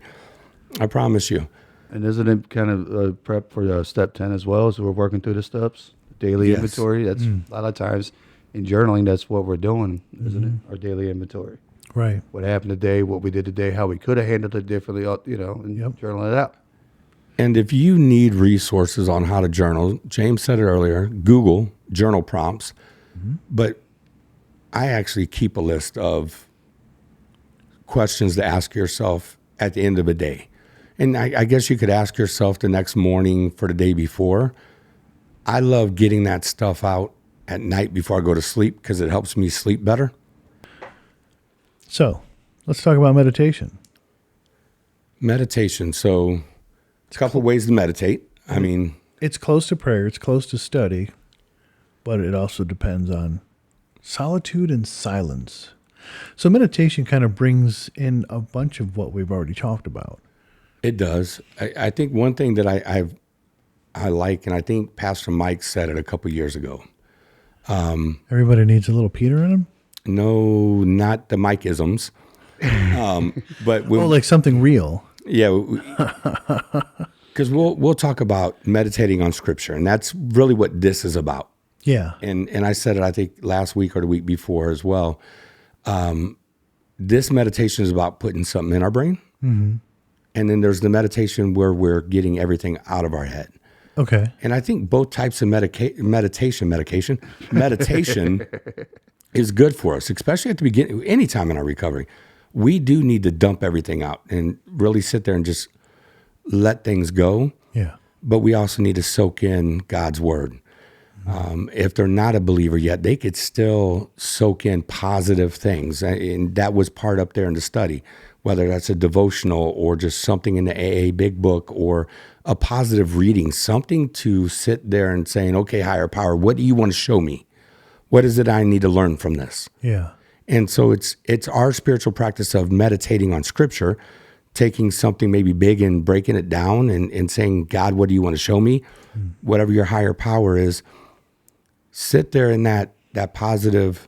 I promise you. And isn't it kind of prep for step 10 as well as we're working through the steps? Daily Yes. inventory. That's a lot of times in journaling, that's what we're doing, isn't it? Our daily inventory. Right. What happened today, what we did today, how we could have handled it differently, and journaling it out. And if you need resources on how to journal, James said it earlier, Google journal prompts. But I actually keep a list of questions to ask yourself at the end of a day. And I guess you could ask yourself the next morning for the day before. I love getting that stuff out at night before I go to sleep because it helps me sleep better. So let's talk about meditation. Meditation. So a couple ways to meditate. I mean, It's close to prayer. It's close to study. But it also depends on solitude and silence. So meditation kind of brings in a bunch of what we've already talked about. it does. I think one thing that I like, and I think Pastor Mike said it a couple years ago. Everybody needs a little Peter in them? No, not the Mike-isms. But Like something real. yeah, because we'll talk about meditating on Scripture, and that's really what this is about. Yeah. And I said it, I think, last week or the week before as well. This meditation is about putting something in our brain. Mm-hmm. And then there's the meditation where we're getting everything out of our head. Okay. And I think both types of meditation is good for us, especially at the beginning, anytime in our recovery. We do need to dump everything out and really sit there and just let things go. Yeah. But we also need to soak in God's word. If they're not a believer yet, they could still soak in positive things. And that was part up there in the study, whether that's a devotional or just something in the AA Big Book or a positive reading, something to sit there and saying, okay, higher power, what do you want to show me? What is it I need to learn from this? Yeah. And so it's our spiritual practice of meditating on Scripture, taking something maybe big and breaking it down and saying, God, what do you want to show me? Whatever your higher power is, sit there in that positive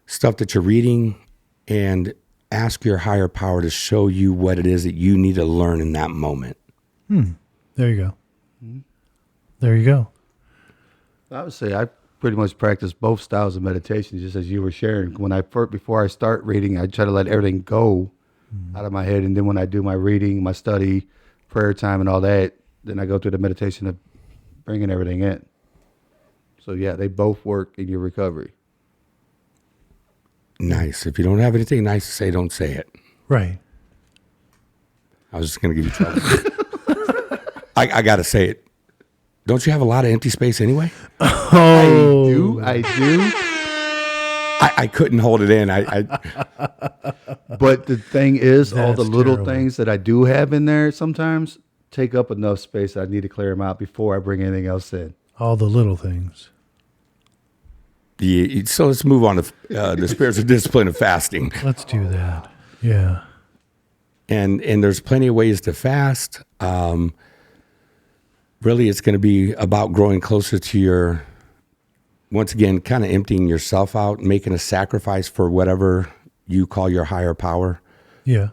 stuff that you're reading and ask your higher power to show you what it is that you need to learn in that moment. There you go. There you go. I would say I pretty much practice both styles of meditation, just as you were sharing. Before I start reading, I try to let everything go out of my head, and then when I do my reading, my study, prayer time, and all that, then I go through the meditation of bringing everything in. So yeah, they both work in your recovery. Nice. If you don't have anything nice to say, don't say it. Right. I was just going to give you trouble. I got to say it. Don't you have a lot of empty space anyway? Oh. I do. I couldn't hold it in. But the thing is, all the That's little terrible. things that I do have in there sometimes take up enough space that I need to clear them out before I bring anything else in. All the little things. Yeah, so let's move on to the spiritual discipline of fasting. Let's do that. Yeah. And there's plenty of ways to fast. Really, it's going to be about growing closer to your, once again, kind of emptying yourself out, making a sacrifice for whatever you call your higher power. Yeah.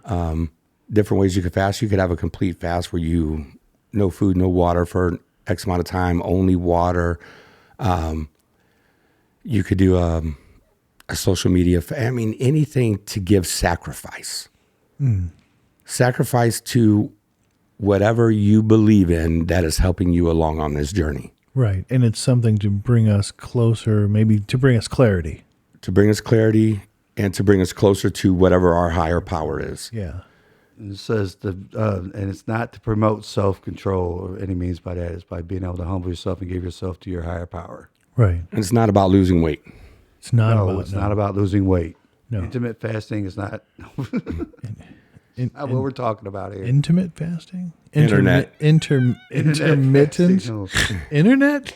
Different ways you could fast. You could have a complete fast where no food, no water for X amount of time, only water. You could do a social media. I mean, anything to give sacrifice. Sacrifice to whatever you believe in that is helping you along on this journey. Right. And it's something to bring us closer, maybe to bring us clarity. To bring us clarity and to bring us closer to whatever our higher power is. Yeah. And it says, and it's not to promote self-control or any means by that. It's by being able to humble yourself and give yourself to your higher power. Right. And it's not about losing weight. It's not Not about losing weight. No. Intermittent fasting is not not what we're talking about here. Intimate fasting? Internet. Intermittent? No, Internet?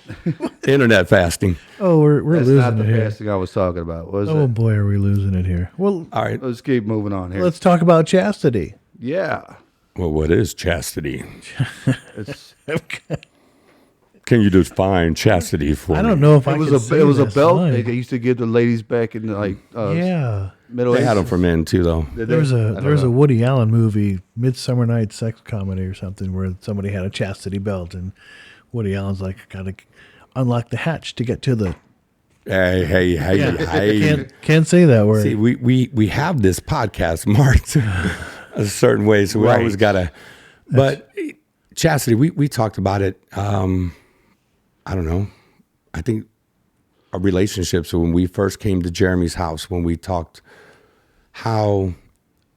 Internet fasting. Oh, we're that's losing not the it here. fasting I was talking about. Was Oh it? boy, are we losing it here. Well, All right. Let's keep moving on here. let's talk about chastity. Yeah. Well, what is chastity? It's, Can you define chastity for I me? don't know if I it was can a say it was a this belt line. they used to give the ladies back in the Yeah. Middle They had them Ages. for men too, though. Did There they? was I a don't there was know. a Woody Allen movie, Midsummer Night's Sex Comedy or something, where somebody had a chastity belt, and Woody Allen's like, "Gotta unlock the hatch to get to the." Hey. Can't say that word. See, we have this podcast marked a certain way, so we Right. always gotta. But chastity, we talked about it. I don't know. I think our relationships when we first came to Jeremy's house, when we talked how,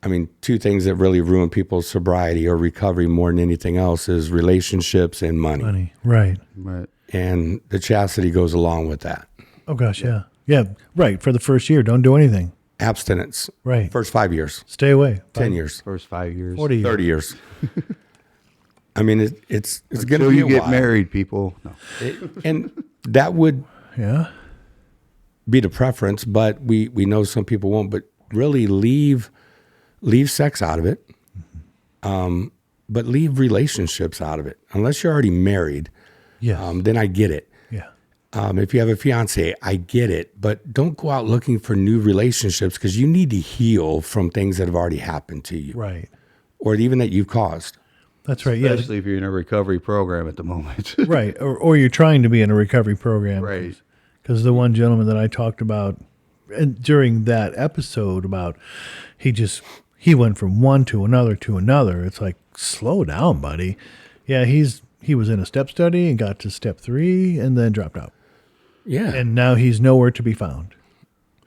I mean, two things that really ruin people's sobriety or recovery more than anything else is relationships and money. Funny, right? Right. And the chastity goes along with that. Oh gosh, yeah, right. For the first year, don't do anything. Abstinence. Right. First 5 years, Stay away. 10 years, First 5 years. 40 years. 30 years. I mean, it's going to Until be you a get while. married, people. No. And that would Yeah. be the preference, but we know some people won't. But really, leave sex out of it, but leave relationships out of it. Unless you're already married, Yes. then I get it. Yeah. If you have a fiance, I get it. But don't go out looking for new relationships because you need to heal from things that have already happened to you, Right. or even that you've caused. That's right. Yeah. Especially if you're in a recovery program at the moment. Right. Or you're trying to be in a recovery program. Right. Because the one gentleman that I talked about and during that episode about he went from one to another to another. It's like, slow down, buddy. Yeah, he was in a step study and got to step 3 and then dropped out. Yeah. And now he's nowhere to be found.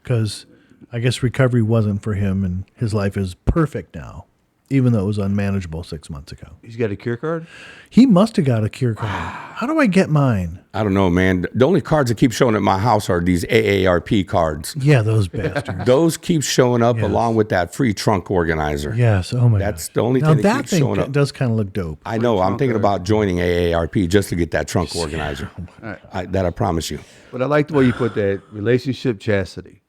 Because I guess recovery wasn't for him and his life is perfect now, even though it was unmanageable 6 months ago. He's got a cure card? He must have got a cure card. How do I get mine? I don't know, man. The only cards that keep showing at my house are these AARP cards. Yeah, those bastards. Those keep showing up Yes. along with that free trunk organizer. Yes. Oh my god. That's the only now thing that that keeps thing showing up. does kind of look dope. I know. I'm trunk thinking or- about joining AARP just to get that trunk organizer. Right. That I promise you. But I like the way you put that relationship chastity.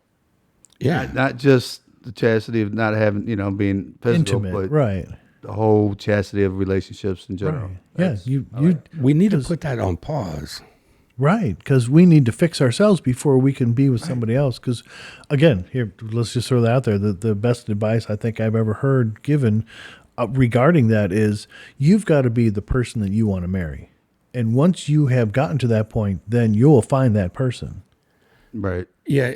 Yeah. Not just the chastity of not having, being physical, Intimate, but right? the whole chastity of relationships in general. Right. Yeah, That's- We need to put that on pause. right, because we need to fix ourselves before we can be with somebody else. Because, again, here, let's just throw that out there. The best advice I think I've ever heard given regarding that is you've got to be the person that you want to marry. And once you have gotten to that point, then you'll find that person. Right. Yeah.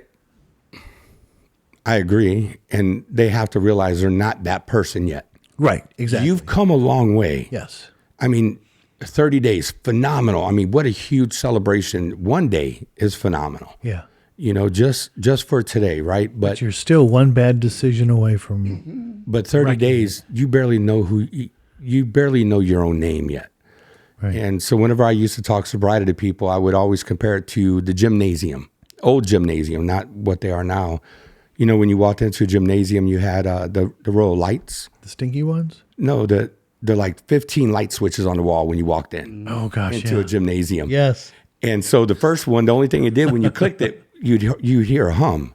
I agree. And they have to realize they're not that person yet. Right, exactly. You've come a long way. yes. I mean, 30 days, phenomenal. I mean, what a huge celebration. One day is phenomenal. Yeah. Just for today, right? But you're still one bad decision away from. But 30 days, you barely know you barely know your own name yet. Right. And so whenever I used to talk sobriety to people, I would always compare it to the gymnasium, old gymnasium, not what they are now. When you walked into a gymnasium, you had the row of lights. The stinky ones? No, the like 15 light switches on the wall when you walked in Oh, gosh, into a gymnasium. Yes. And so the first one, the only thing it did when you clicked it, you'd hear a hum.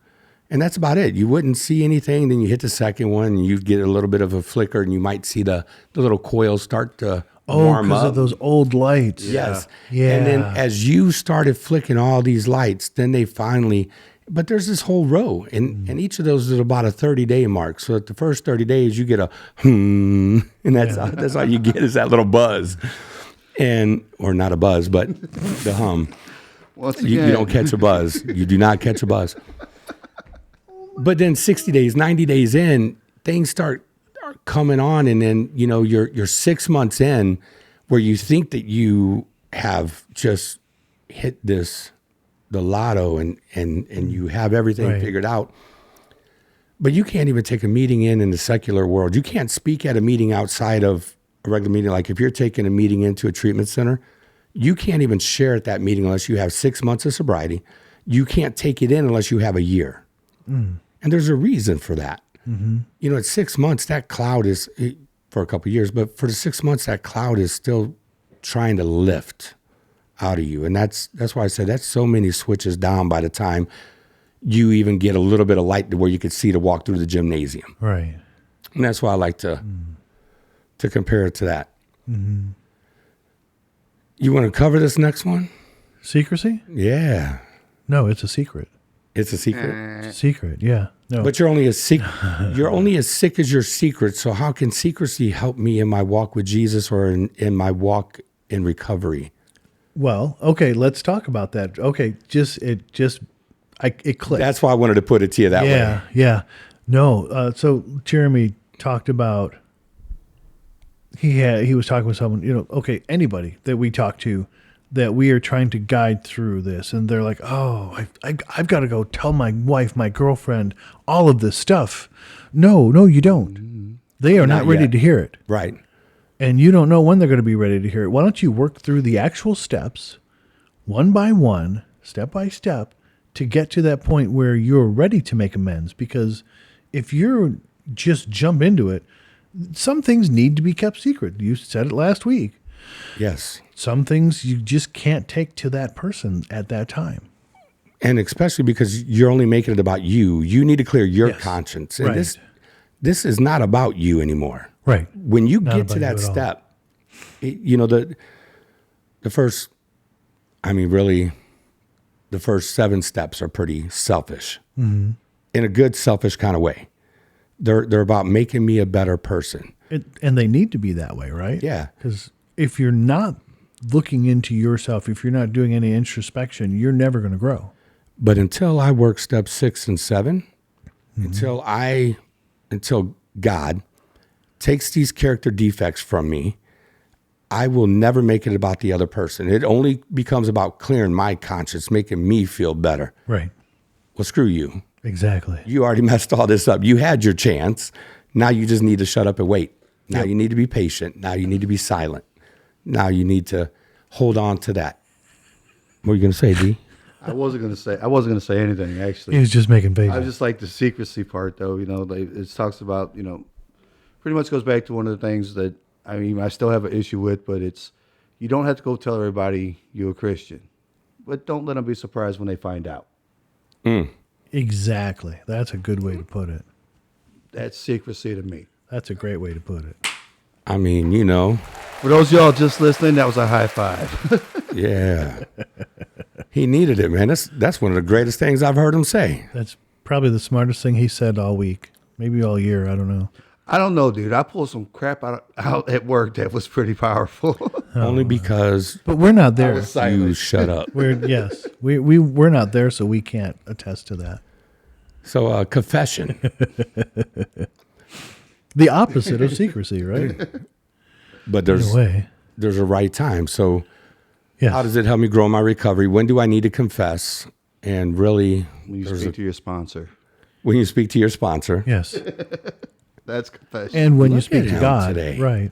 And that's about it. You wouldn't see anything. Then you hit the second one and you'd get a little bit of a flicker and you might see the little coils start to Oh, warm because up. of those old lights. Yes. Yeah. And then as you started flicking all these lights, then they finally, but there's this whole row and each of those is about a 30-day mark. So at the first 30 days, you get a and that's all you get is that little buzz. Or not a buzz, but the hum. Once You again, don't catch a buzz. You do not catch a buzz. But then 60 days, 90 days in, things start coming on. And then, you're 6 months in where you think that you have just hit the lotto and you have everything Right. figured out. But you can't even take a meeting in the secular world. You can't speak at a meeting outside of a regular meeting. Like if you're taking a meeting into a treatment center, you can't even share at that meeting unless you have 6 months of sobriety. You can't take it in unless you have a year. And there's a reason for that. Mm-hmm. At 6 months, that cloud is, for a couple of years, but for the 6 months, that cloud is still trying to lift out of you. And that's why I said that's so many switches down by the time you even get a little bit of light to where you could see to walk through the gymnasium. Right. And that's why I like to compare it to that. Mm-hmm. You want to cover this next one? Secrecy? Yeah. No, it's a secret. It's a secret. It's a secret. Yeah. No. But you're only as sick as your secret. So how can secrecy help me in my walk with Jesus or in my walk in recovery? Well, okay, let's talk about that. Okay, it clicked. That's why I wanted to put it to you that way. Yeah. No, so Jeremy talked about he was talking with someone, anybody that we talk to that we are trying to guide through this, and they're like, "Oh, I've got to go tell my wife, my girlfriend, all of this stuff." No, you don't. They are not ready yet. to hear it. Right. And you don't know when they're going to be ready to hear it. Why don't you work through the actual steps, one by one, step by step, to get to that point where you're ready to make amends? Because if you're just jump into it, some things need to be kept secret. You said it last week. Yes. Some things you just can't take to that person at that time. And especially because you're only making it about you. You need to clear your Yes. conscience. And Right. this is not about you anymore. Right. When you Not get to about that you at all. step, the first, really, the first 7 steps are pretty selfish in a good selfish kind of way. They're about making me a better person. And they need to be that way, right? Yeah. Because if you're not looking into yourself, if you're not doing any introspection, you're never going to grow. But until I work step 6 and 7, until God takes these character defects from me, I will never make it about the other person. It only becomes about clearing my conscience, making me feel better. Right. Well, screw you. Exactly. You already messed all this up. You had your chance. Now you just need to shut up and wait. Now you need to be patient. Now you need to be silent. Now you need to hold on to that. What are you going to say, D? I wasn't going to say anything, actually. He was just making I babies. just like the secrecy part, though. It talks about, pretty much goes back to one of the things that, I still have an issue with, but it's, you don't have to go tell everybody you're a Christian. But don't let them be surprised when they find out. Exactly. That's a good way to put it. That's secrecy to me. That's a great way to put it. For those of y'all just listening, that was a high five. Yeah. He needed it, man. That's one of the greatest things I've heard him say. That's probably the smartest thing he said all week, maybe all year. I don't know. I don't know, dude. I pulled some crap out at work that was pretty powerful. Only because But we're not there. you shut up. We're not there, so we can't attest to that. So confession. The opposite of secrecy, right? But In a way. there's a right time. So Yes. how does it help me grow my recovery? When do I need to confess? And really, When you speak to your sponsor. when you speak to your sponsor. Yes. That's confession. And when you Look speak at to him God. today. Right.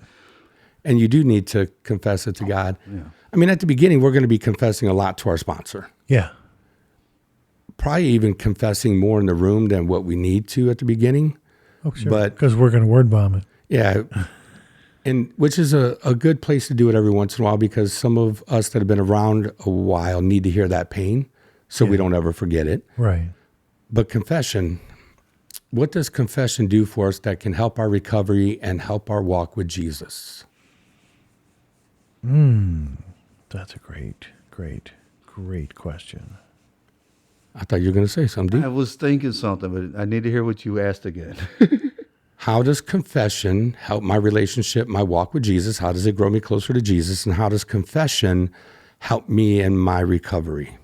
And you do need to confess it to God. Yeah. At the beginning, we're going to be confessing a lot to our sponsor. Yeah. Probably even confessing more in the room than what we need to at the beginning. Oh, sure. But- because we're going to word bomb it. Yeah. And which is a good place to do it every once in a while, because some of us that have been around a while need to hear that pain so we don't ever forget it. Right. But confession, what does confession do for us that can help our recovery and help our walk with Jesus? That's a great question. I thought you were going to say something. I was thinking something, but I need to hear what you asked again. How does confession help my relationship, my walk with Jesus? How does it grow me closer to Jesus? And how does confession help me in my recovery?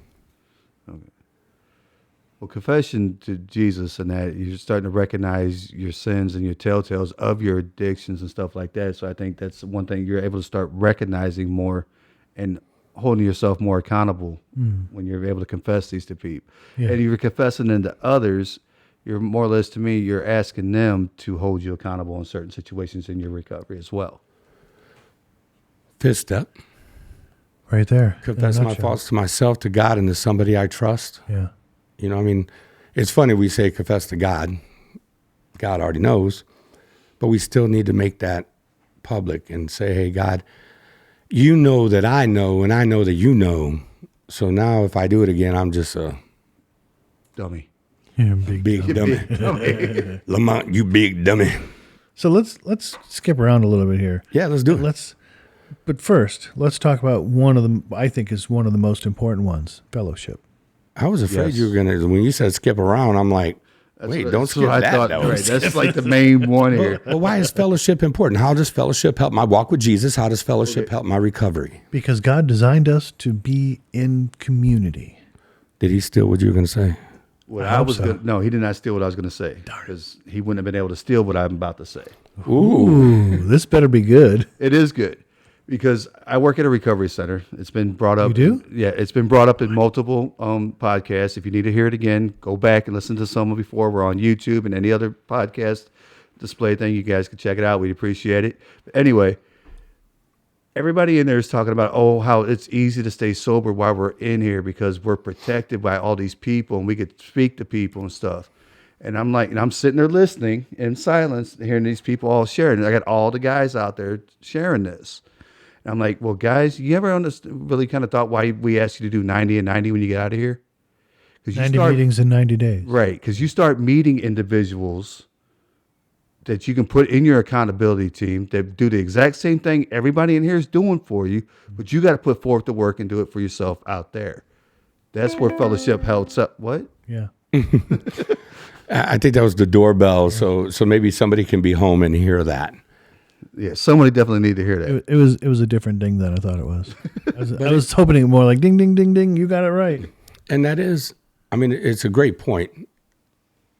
Well, confession to Jesus and that you're starting to recognize your sins and your telltales of your addictions and stuff like that. So I think that's one thing you're able to start recognizing more and holding yourself more accountable when you're able to confess these to people. Yeah. And you're confessing them to others, you're more or less, to me, you're asking them to hold you accountable in certain situations in your recovery as well. Fifth step, Right there. confess In a my nutshell. faults to myself, to God, and to somebody I trust. Yeah. You know, I mean, it's funny we say confess to God. God already knows, but we still need to make that public and say, hey, God, you know that I know, and I know that you know. So now if I do it again, I'm just a Dummy. Yeah, big dummy. Lamont, you big dummy. So let's skip around a little bit here. Yeah, let's do it. But first, let's talk about one of the, I think is one of the most important ones, fellowship. I was afraid Yes. you were going to, when you said skip around, I'm like, wait, don't skip what that. though. Right, that's like the main one here. Well, why is fellowship important? How does fellowship help my walk with Jesus? How does fellowship help my recovery? Because God designed us to be in community. Did he steal what you were going to say? What I I hope was so. gonna, no, he did not steal what I was going to say because he wouldn't have been able to steal what I'm about to say. Ooh, this better be good. It is good because I work at a recovery center. It's been brought up. You do? Yeah, it's been brought up in multiple podcasts. If you need to hear it again, go back and listen to some before. We're on YouTube and any other podcast display thing. You guys can check it out. We'd appreciate it. But anyway, everybody in there is talking about, how it's easy to stay sober while we're in here because we're protected by all these people and we could speak to people and stuff. And I'm like, and I'm sitting there listening in silence, hearing these people all sharing. And I got all the guys out there sharing this. And I'm like, well, guys, you ever really kind of thought why we asked you to do 90 and 90 when you get out of here? Because 90 meetings in 90 days. Right, because you start meeting individuals that you can put in your accountability team that do the exact same thing everybody in here is doing for you, but you got to put forth the work and do it for yourself out there. That's where fellowship helps up. What? Yeah. I think that was the doorbell. So maybe somebody can be home and hear that. Yeah, somebody definitely need to hear that. It was a different ding than I thought it was. I was hoping it more like ding, ding, ding, ding. You got it right. And that is, I mean, it's a great point.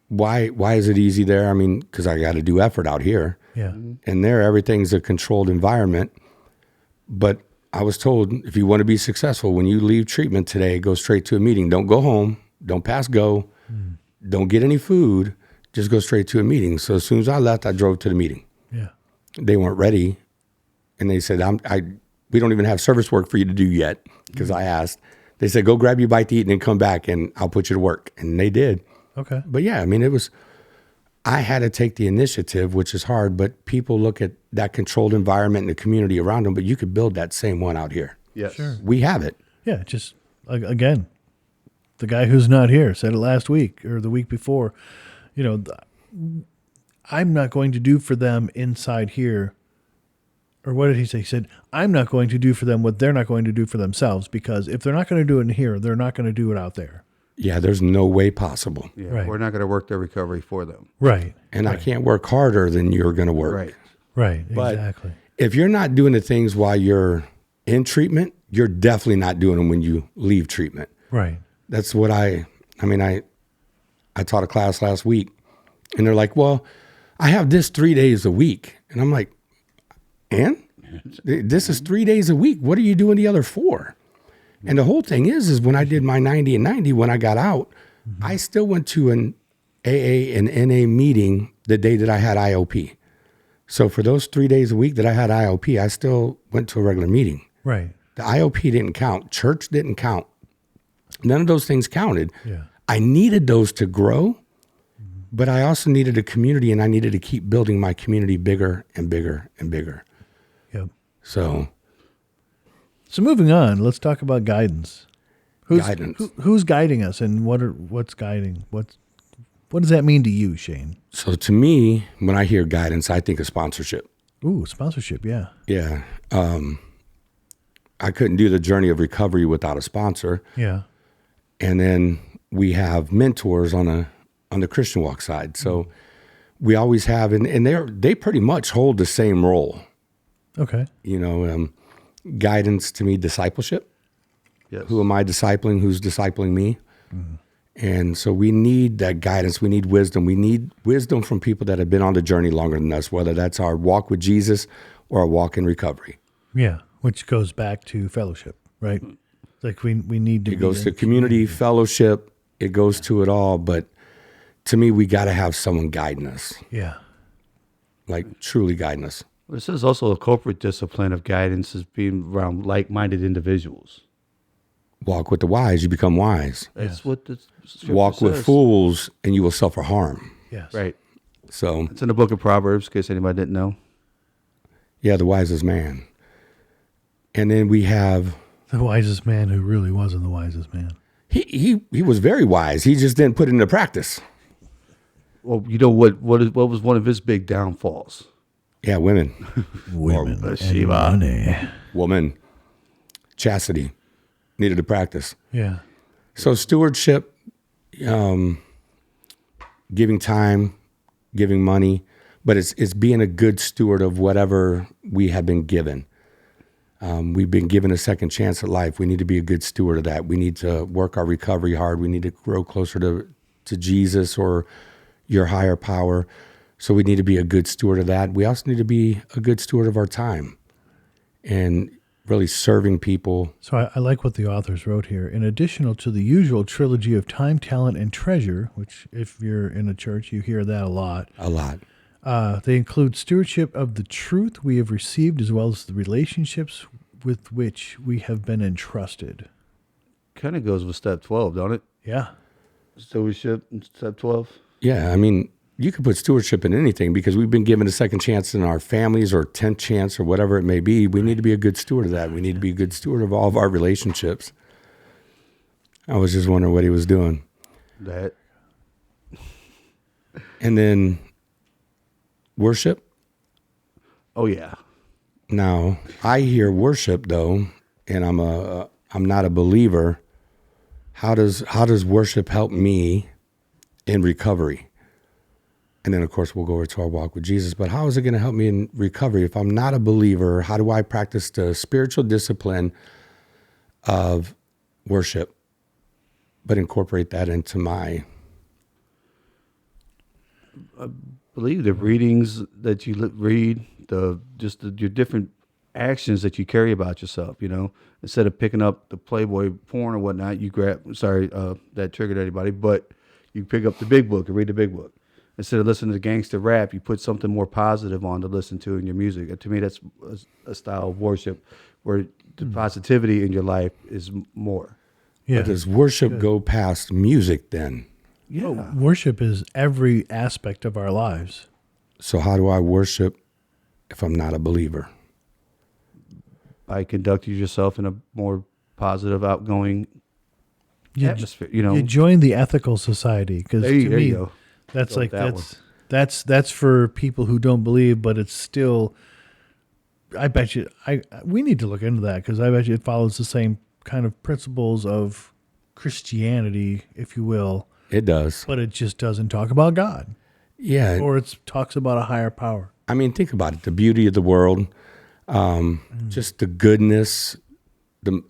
Why is it easy there? I mean, because I got to do effort out here. Yeah. And there, everything's a controlled environment. But I was told, if you want to be successful, when you leave treatment today, go straight to a meeting. Don't go home. Don't pass go. Don't get any food. Just go straight to a meeting. So as soon as I left, I drove to the meeting. Yeah. They weren't ready. And they said, we don't even have service work for you to do yet. Because I asked. They said, go grab your bite to eat and then come back and I'll put you to work. And they did. Okay. But yeah, I mean, I had to take the initiative, which is hard, but people look at that controlled environment and the community around them, but you could build that same one out here. Yes. Sure. We have it. Yeah. Just again, the guy who's not here said it last week or the week before. You know, I'm not going to do for them inside here. Or what did he say? He said, I'm not going to do for them what they're not going to do for themselves, because if they're not going to do it in here, they're not going to do it out there. Yeah, there's no way possible. Yeah, Right. We're not going to work their recovery for them. Right. And I can't work harder than you're going to work. Right. Right. But Exactly. if you're not doing the things while you're in treatment, you're definitely not doing them when you leave treatment. Right. That's what I taught a class last week and they're like, well, I have this 3 days a week. And I'm like, and this is 3 days a week. What are you doing the other 4? And the whole thing is when I did my 90 and 90, when I got out, I still went to an AA and NA meeting the day that I had IOP. So for those 3 days a week that I had IOP, I still went to a regular meeting. Right. The IOP didn't count. Church didn't count. None of those things counted. Yeah. I needed those to grow, but I also needed a community, and I needed to keep building my community bigger and bigger and bigger. Yep. So moving on, let's talk about guidance. Guidance. Who's guiding us, and what's guiding? What does that mean to you, Shane? So to me, when I hear guidance, I think of sponsorship. Ooh, sponsorship. Yeah. Yeah. I couldn't do the journey of recovery without a sponsor. Yeah. And then we have mentors on the Christian walk side. So we always have, and they pretty much hold the same role. Okay. You know, guidance to me, discipleship. Yes. Who am I discipling? Who's discipling me? And so we need that guidance. We need wisdom. We need wisdom from people that have been on the journey longer than us, whether that's our walk with Jesus or our walk in recovery. Yeah, which goes back to fellowship, right? It's like we need to. It goes to community, fellowship. It goes to it all. But to me, we got to have someone guiding us, Yeah. like truly guiding us. This is also a corporate discipline of guidance is being around like-minded individuals. Walk with the wise, you become wise. That's what the scripture Walk with says. fools, and you will suffer harm. Yes. Right. So, It's in the book of Proverbs, in case anybody didn't know. yeah, the wisest man. And then we have, The wisest man who really wasn't the wisest man. he was very wise. He just didn't put it into practice. Well, you know what was one of his big downfalls? Yeah, women, Women and Bathsheba. money. woman, chastity, needed to practice. Yeah. So stewardship, giving time, giving money, but it's being a good steward of whatever we have been given. We've been given a second chance at life. We need to be a good steward of that. We need to work our recovery hard. We need to grow closer to Jesus or your higher power. So we need to be a good steward of that. We also need to be a good steward of our time and really serving people. So I like what the authors wrote here. In addition to the usual trilogy of time, talent, and treasure, which if you're in a church, you hear that a lot. A lot. They include stewardship of the truth we have received as well as the relationships with which we have been entrusted. Kind of goes with step 12, don't it? Yeah. Stewardship in step 12. Yeah, I mean, you could put stewardship in anything because we've been given a second chance in our families or 10th chance or whatever it may be. We need to be a good steward of that. We need to be a good steward of all of our relationships. I was just wondering what he was doing. That. And then worship. Oh, yeah. Now, I hear worship though, and I'm not a believer. How does worship help me in recovery? And then, of course, we'll go over to our walk with Jesus. But how is it going to help me in recovery if I'm not a believer? How do I practice the spiritual discipline of worship, but incorporate that into my... I believe the readings that you read, your different actions that you carry about yourself, you know, instead of picking up the Playboy porn or whatnot, you grab, that triggered anybody, but you pick up the big book and read the big book. Instead of listening to gangster rap, you put something more positive on to listen to in your music. And to me, that's a style of worship where the positivity in your life is more. Yeah. But does worship go past music then? Yeah. Well, worship is every aspect of our lives. So how do I worship if I'm not a believer? By conducting yourself in a more positive, outgoing atmosphere, you know. You join the ethical society because There to you me, go. that's Go like with that that's for people who don't believe, but it's still. I bet you we need to look into that because I bet you it follows the same kind of principles of Christianity, if you will, It does. but it just doesn't talk about God Yeah. or it talks about a higher power. I mean, think about it. The beauty of the world, just the goodness, the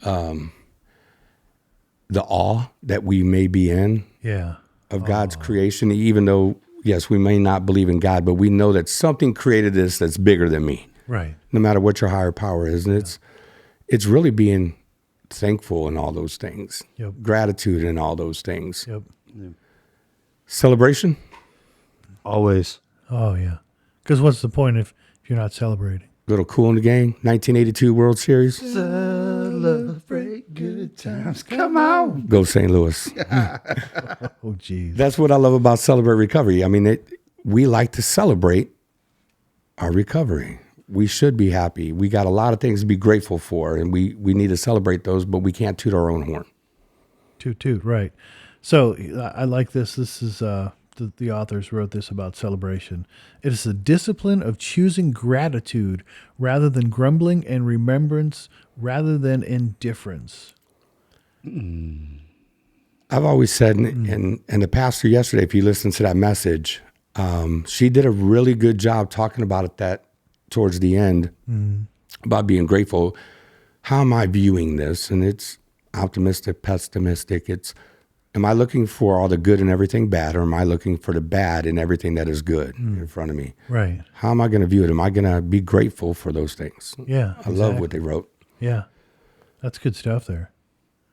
awe that we may be in Yeah. of God's creation, even though, yes, we may not believe in God, but we know that something created this that's bigger than me, Right. no matter what your higher power is. And it's really being thankful in all those things, Yep. gratitude in all those things. Yep. Celebration, Always. Oh yeah. Because what's the point if you're not celebrating? little Cool in the Gang, 1982 World Series. Celebrate good times. Come on. Go St. Louis. Oh geez. That's what I love about Celebrate Recovery. I mean, we like to celebrate our recovery. We should be happy. We got a lot of things to be grateful for, and we need to celebrate those, but we can't toot our own horn. Toot, right. So I like this. This is the authors wrote this about celebration. It is the discipline of choosing gratitude rather than grumbling and remembrance rather than indifference. I've always said, and the pastor yesterday, if you listen to that message, she did a really good job talking about it that towards the end about being grateful. How am I viewing this? And it's optimistic, pessimistic. It's Am I looking for all the good and everything bad, or am I looking for the bad and everything that is good in front of me? Right. How am I going to view it? Am I going to be grateful for those things? Yeah. I love what they wrote. Yeah. That's good stuff there.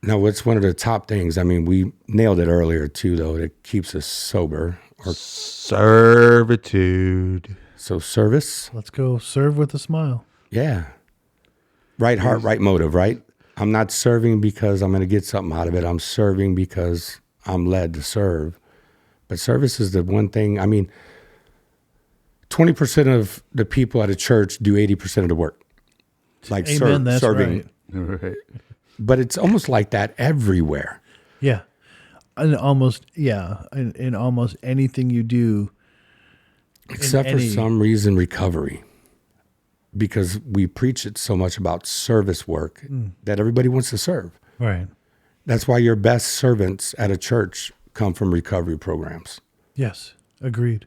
Now, what's one of the top things? I mean, we nailed it earlier too, though. That keeps us sober. Or Servitude. so service. Let's go serve with a smile. Yeah. Right heart, right motive, right? I'm not serving because I'm going to get something out of it. I'm serving because I'm led to serve. But service is the one thing. I mean, 20% of the people at a church do 80% of the work. Like Amen, that's serving. Right. But it's almost like that everywhere. Yeah. And almost, yeah. In almost anything you do. Except for some reason, recovery. Because we preach it so much about service work that everybody wants to serve. Right. That's why your best servants at a church come from recovery programs. Yes. Agreed.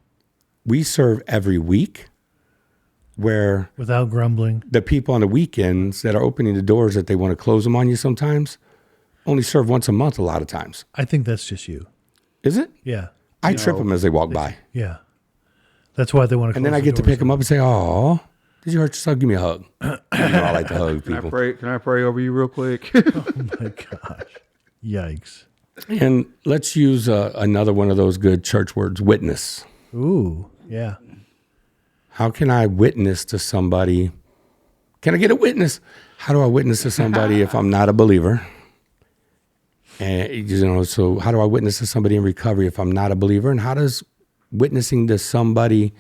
We serve every week, where Without grumbling. the people on the weekends that are opening the doors that they want to close them on you sometimes only serve once a month a lot of times. I think that's just you. Is it? Yeah. I trip them as they walk by. Yeah. That's why they want to And then I get to pick them up and say, "Oh, did you hurt yourself? Give me a hug." I like to hug people. Can I pray over you real quick? Oh my gosh. Yikes. And let's use another one of those good church words, witness. Ooh. Yeah. How can I witness to somebody? Can I get a witness? How do I witness to somebody if I'm not a believer? And, so how do I witness to somebody in recovery if I'm not a believer? And how does witnessing to somebody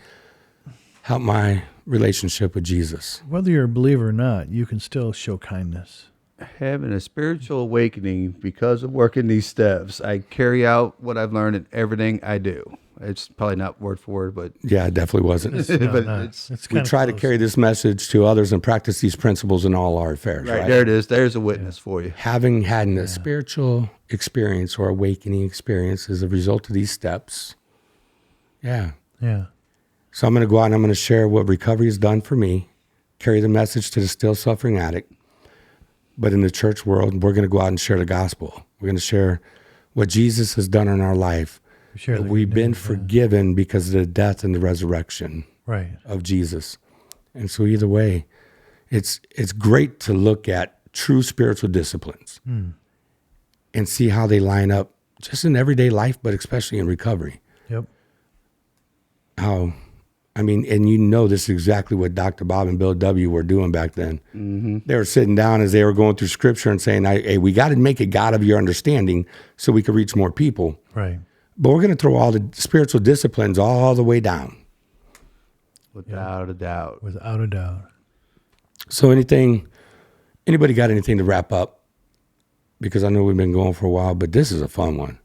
help my relationship with Jesus? Whether you're a believer or not, you can still show kindness. Having a spiritual awakening because of working these steps. I carry out what I've learned in everything I do. It's probably not word for word, but Yeah, it definitely wasn't. but No, it's it's We kinda try to close. carry this message to others and practice these principles in all our affairs, right right? there. It is. There's a witness for you. Having had a spiritual experience or awakening experience as a result of these steps. Yeah. Yeah. So I'm going to go out and I'm going to share what recovery has done for me, carry the message to the still suffering addict. But in the church world, we're going to go out and share the gospel. We're going to share what Jesus has done in our life. Share That the we've good been news, yeah. forgiven because of the death and the resurrection Right. of Jesus. And so either way, it's great to look at true spiritual disciplines and see how they line up just in everyday life, but especially in recovery. Yep. And you know this is exactly what Dr. Bob and Bill W. were doing back then. Mm-hmm. They were sitting down as they were going through scripture and saying, hey, we got to make a God of your understanding so we can reach more people. Right. But we're going to throw all the spiritual disciplines all the way down. Without a doubt. Without a doubt. So anybody got anything to wrap up? Because I know we've been going for a while, but this is a fun one.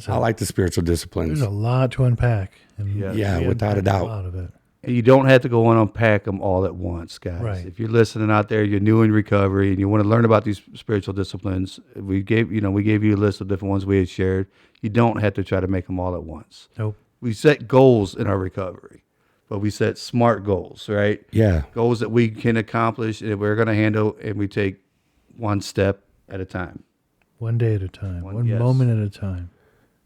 I like the spiritual disciplines. There's a lot to unpack. And Yeah, we without a unpacked doubt. A lot of it. And you don't have to go and unpack them all at once, guys. Right. If you're listening out there, you're new in recovery, and you want to learn about these spiritual disciplines, we gave you a list of different ones we had shared. You don't have to try to make them all at once. Nope. We set goals in our recovery, but we set smart goals, right? Yeah. Goals that we can accomplish and we're going to handle, and we take one step at a time. One day at a time. One yes. moment at a time.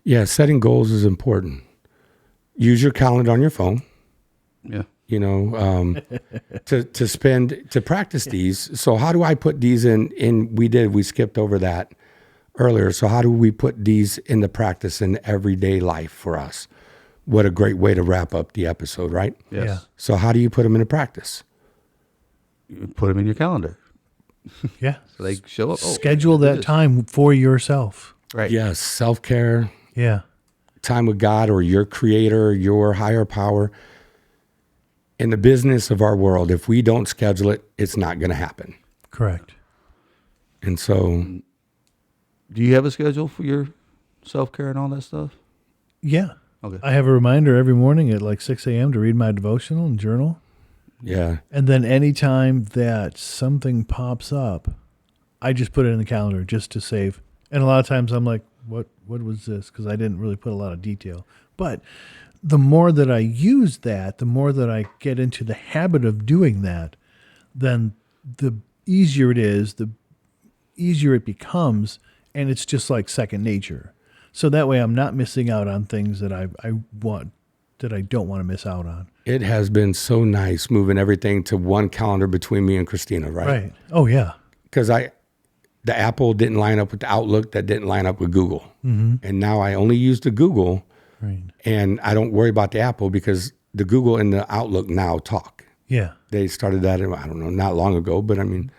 Yeah, setting goals is important. Use your calendar on your phone. Yeah. To practice these. So how do I put these in? We skipped over that earlier. So how do we put these into practice in everyday life for us? What a great way to wrap up the episode, right? Yes. Yeah. So how do you put them into practice? You put them in your calendar. Yeah. So they show up. Oh, Schedule do that this. time for yourself. Right. Yes, self-care, Yeah. time with God or your creator, your higher power. In the business of our world, if we don't schedule it, it's not going to happen. Correct. And so, Do you have a schedule for your self-care and all that stuff? Yeah. Okay. I have a reminder every morning at like 6 a.m. to read my devotional and journal. yeah, And then anytime that something pops up, I just put it in the calendar just to save. And a lot of times I'm like, what was this? Because I didn't really put a lot of detail. But the more that I use that, the more that I get into the habit of doing that, then the easier it is, the easier it becomes. And it's just like second nature. So that way I'm not missing out on things that I want, that I don't want to miss out on. It has been so nice moving everything to one calendar between me and Christina, right? Right. Oh, yeah. Because the Apple didn't line up with the Outlook, that didn't line up with Google. And now I only use the Google, Right. and I don't worry about the Apple because the Google and the Outlook now talk. Yeah. They started that, I don't know, not long ago, but I mean,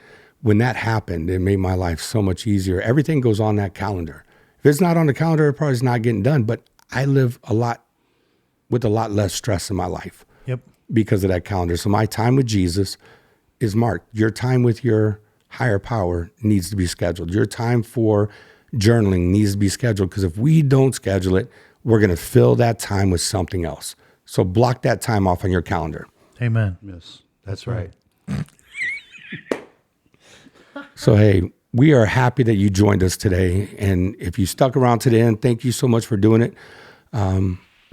when that happened, it made my life so much easier. Everything goes on that calendar. If it's not on the calendar, it probably is not getting done, but I live with a lot less stress in my life. Yep. Because of that calendar. So my time with Jesus is marked. Your time with your higher power needs to be scheduled. Your time for journaling needs to be scheduled, because if we don't schedule it, we're going to fill that time with something else. So block that time off on your calendar. Amen. Yes, that's right. So, hey, we are happy that you joined us today. And if you stuck around to the end, thank you so much for doing it.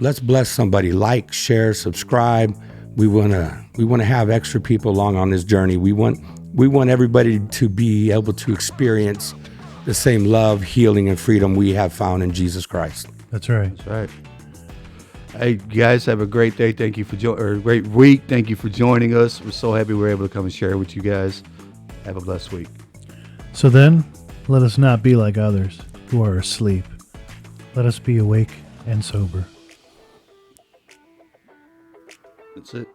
Let's bless somebody. Like, share, subscribe. We want to have extra people along on this journey. We want everybody to be able to experience the same love, healing, and freedom we have found in Jesus Christ. That's right. That's right. Hey, you guys, have a great day. Thank you for or a great week. Thank you for joining us. We're so happy we're able to come and share with you guys. Have a blessed week. So then, let us not be like others who are asleep. Let us be awake and sober. That's it.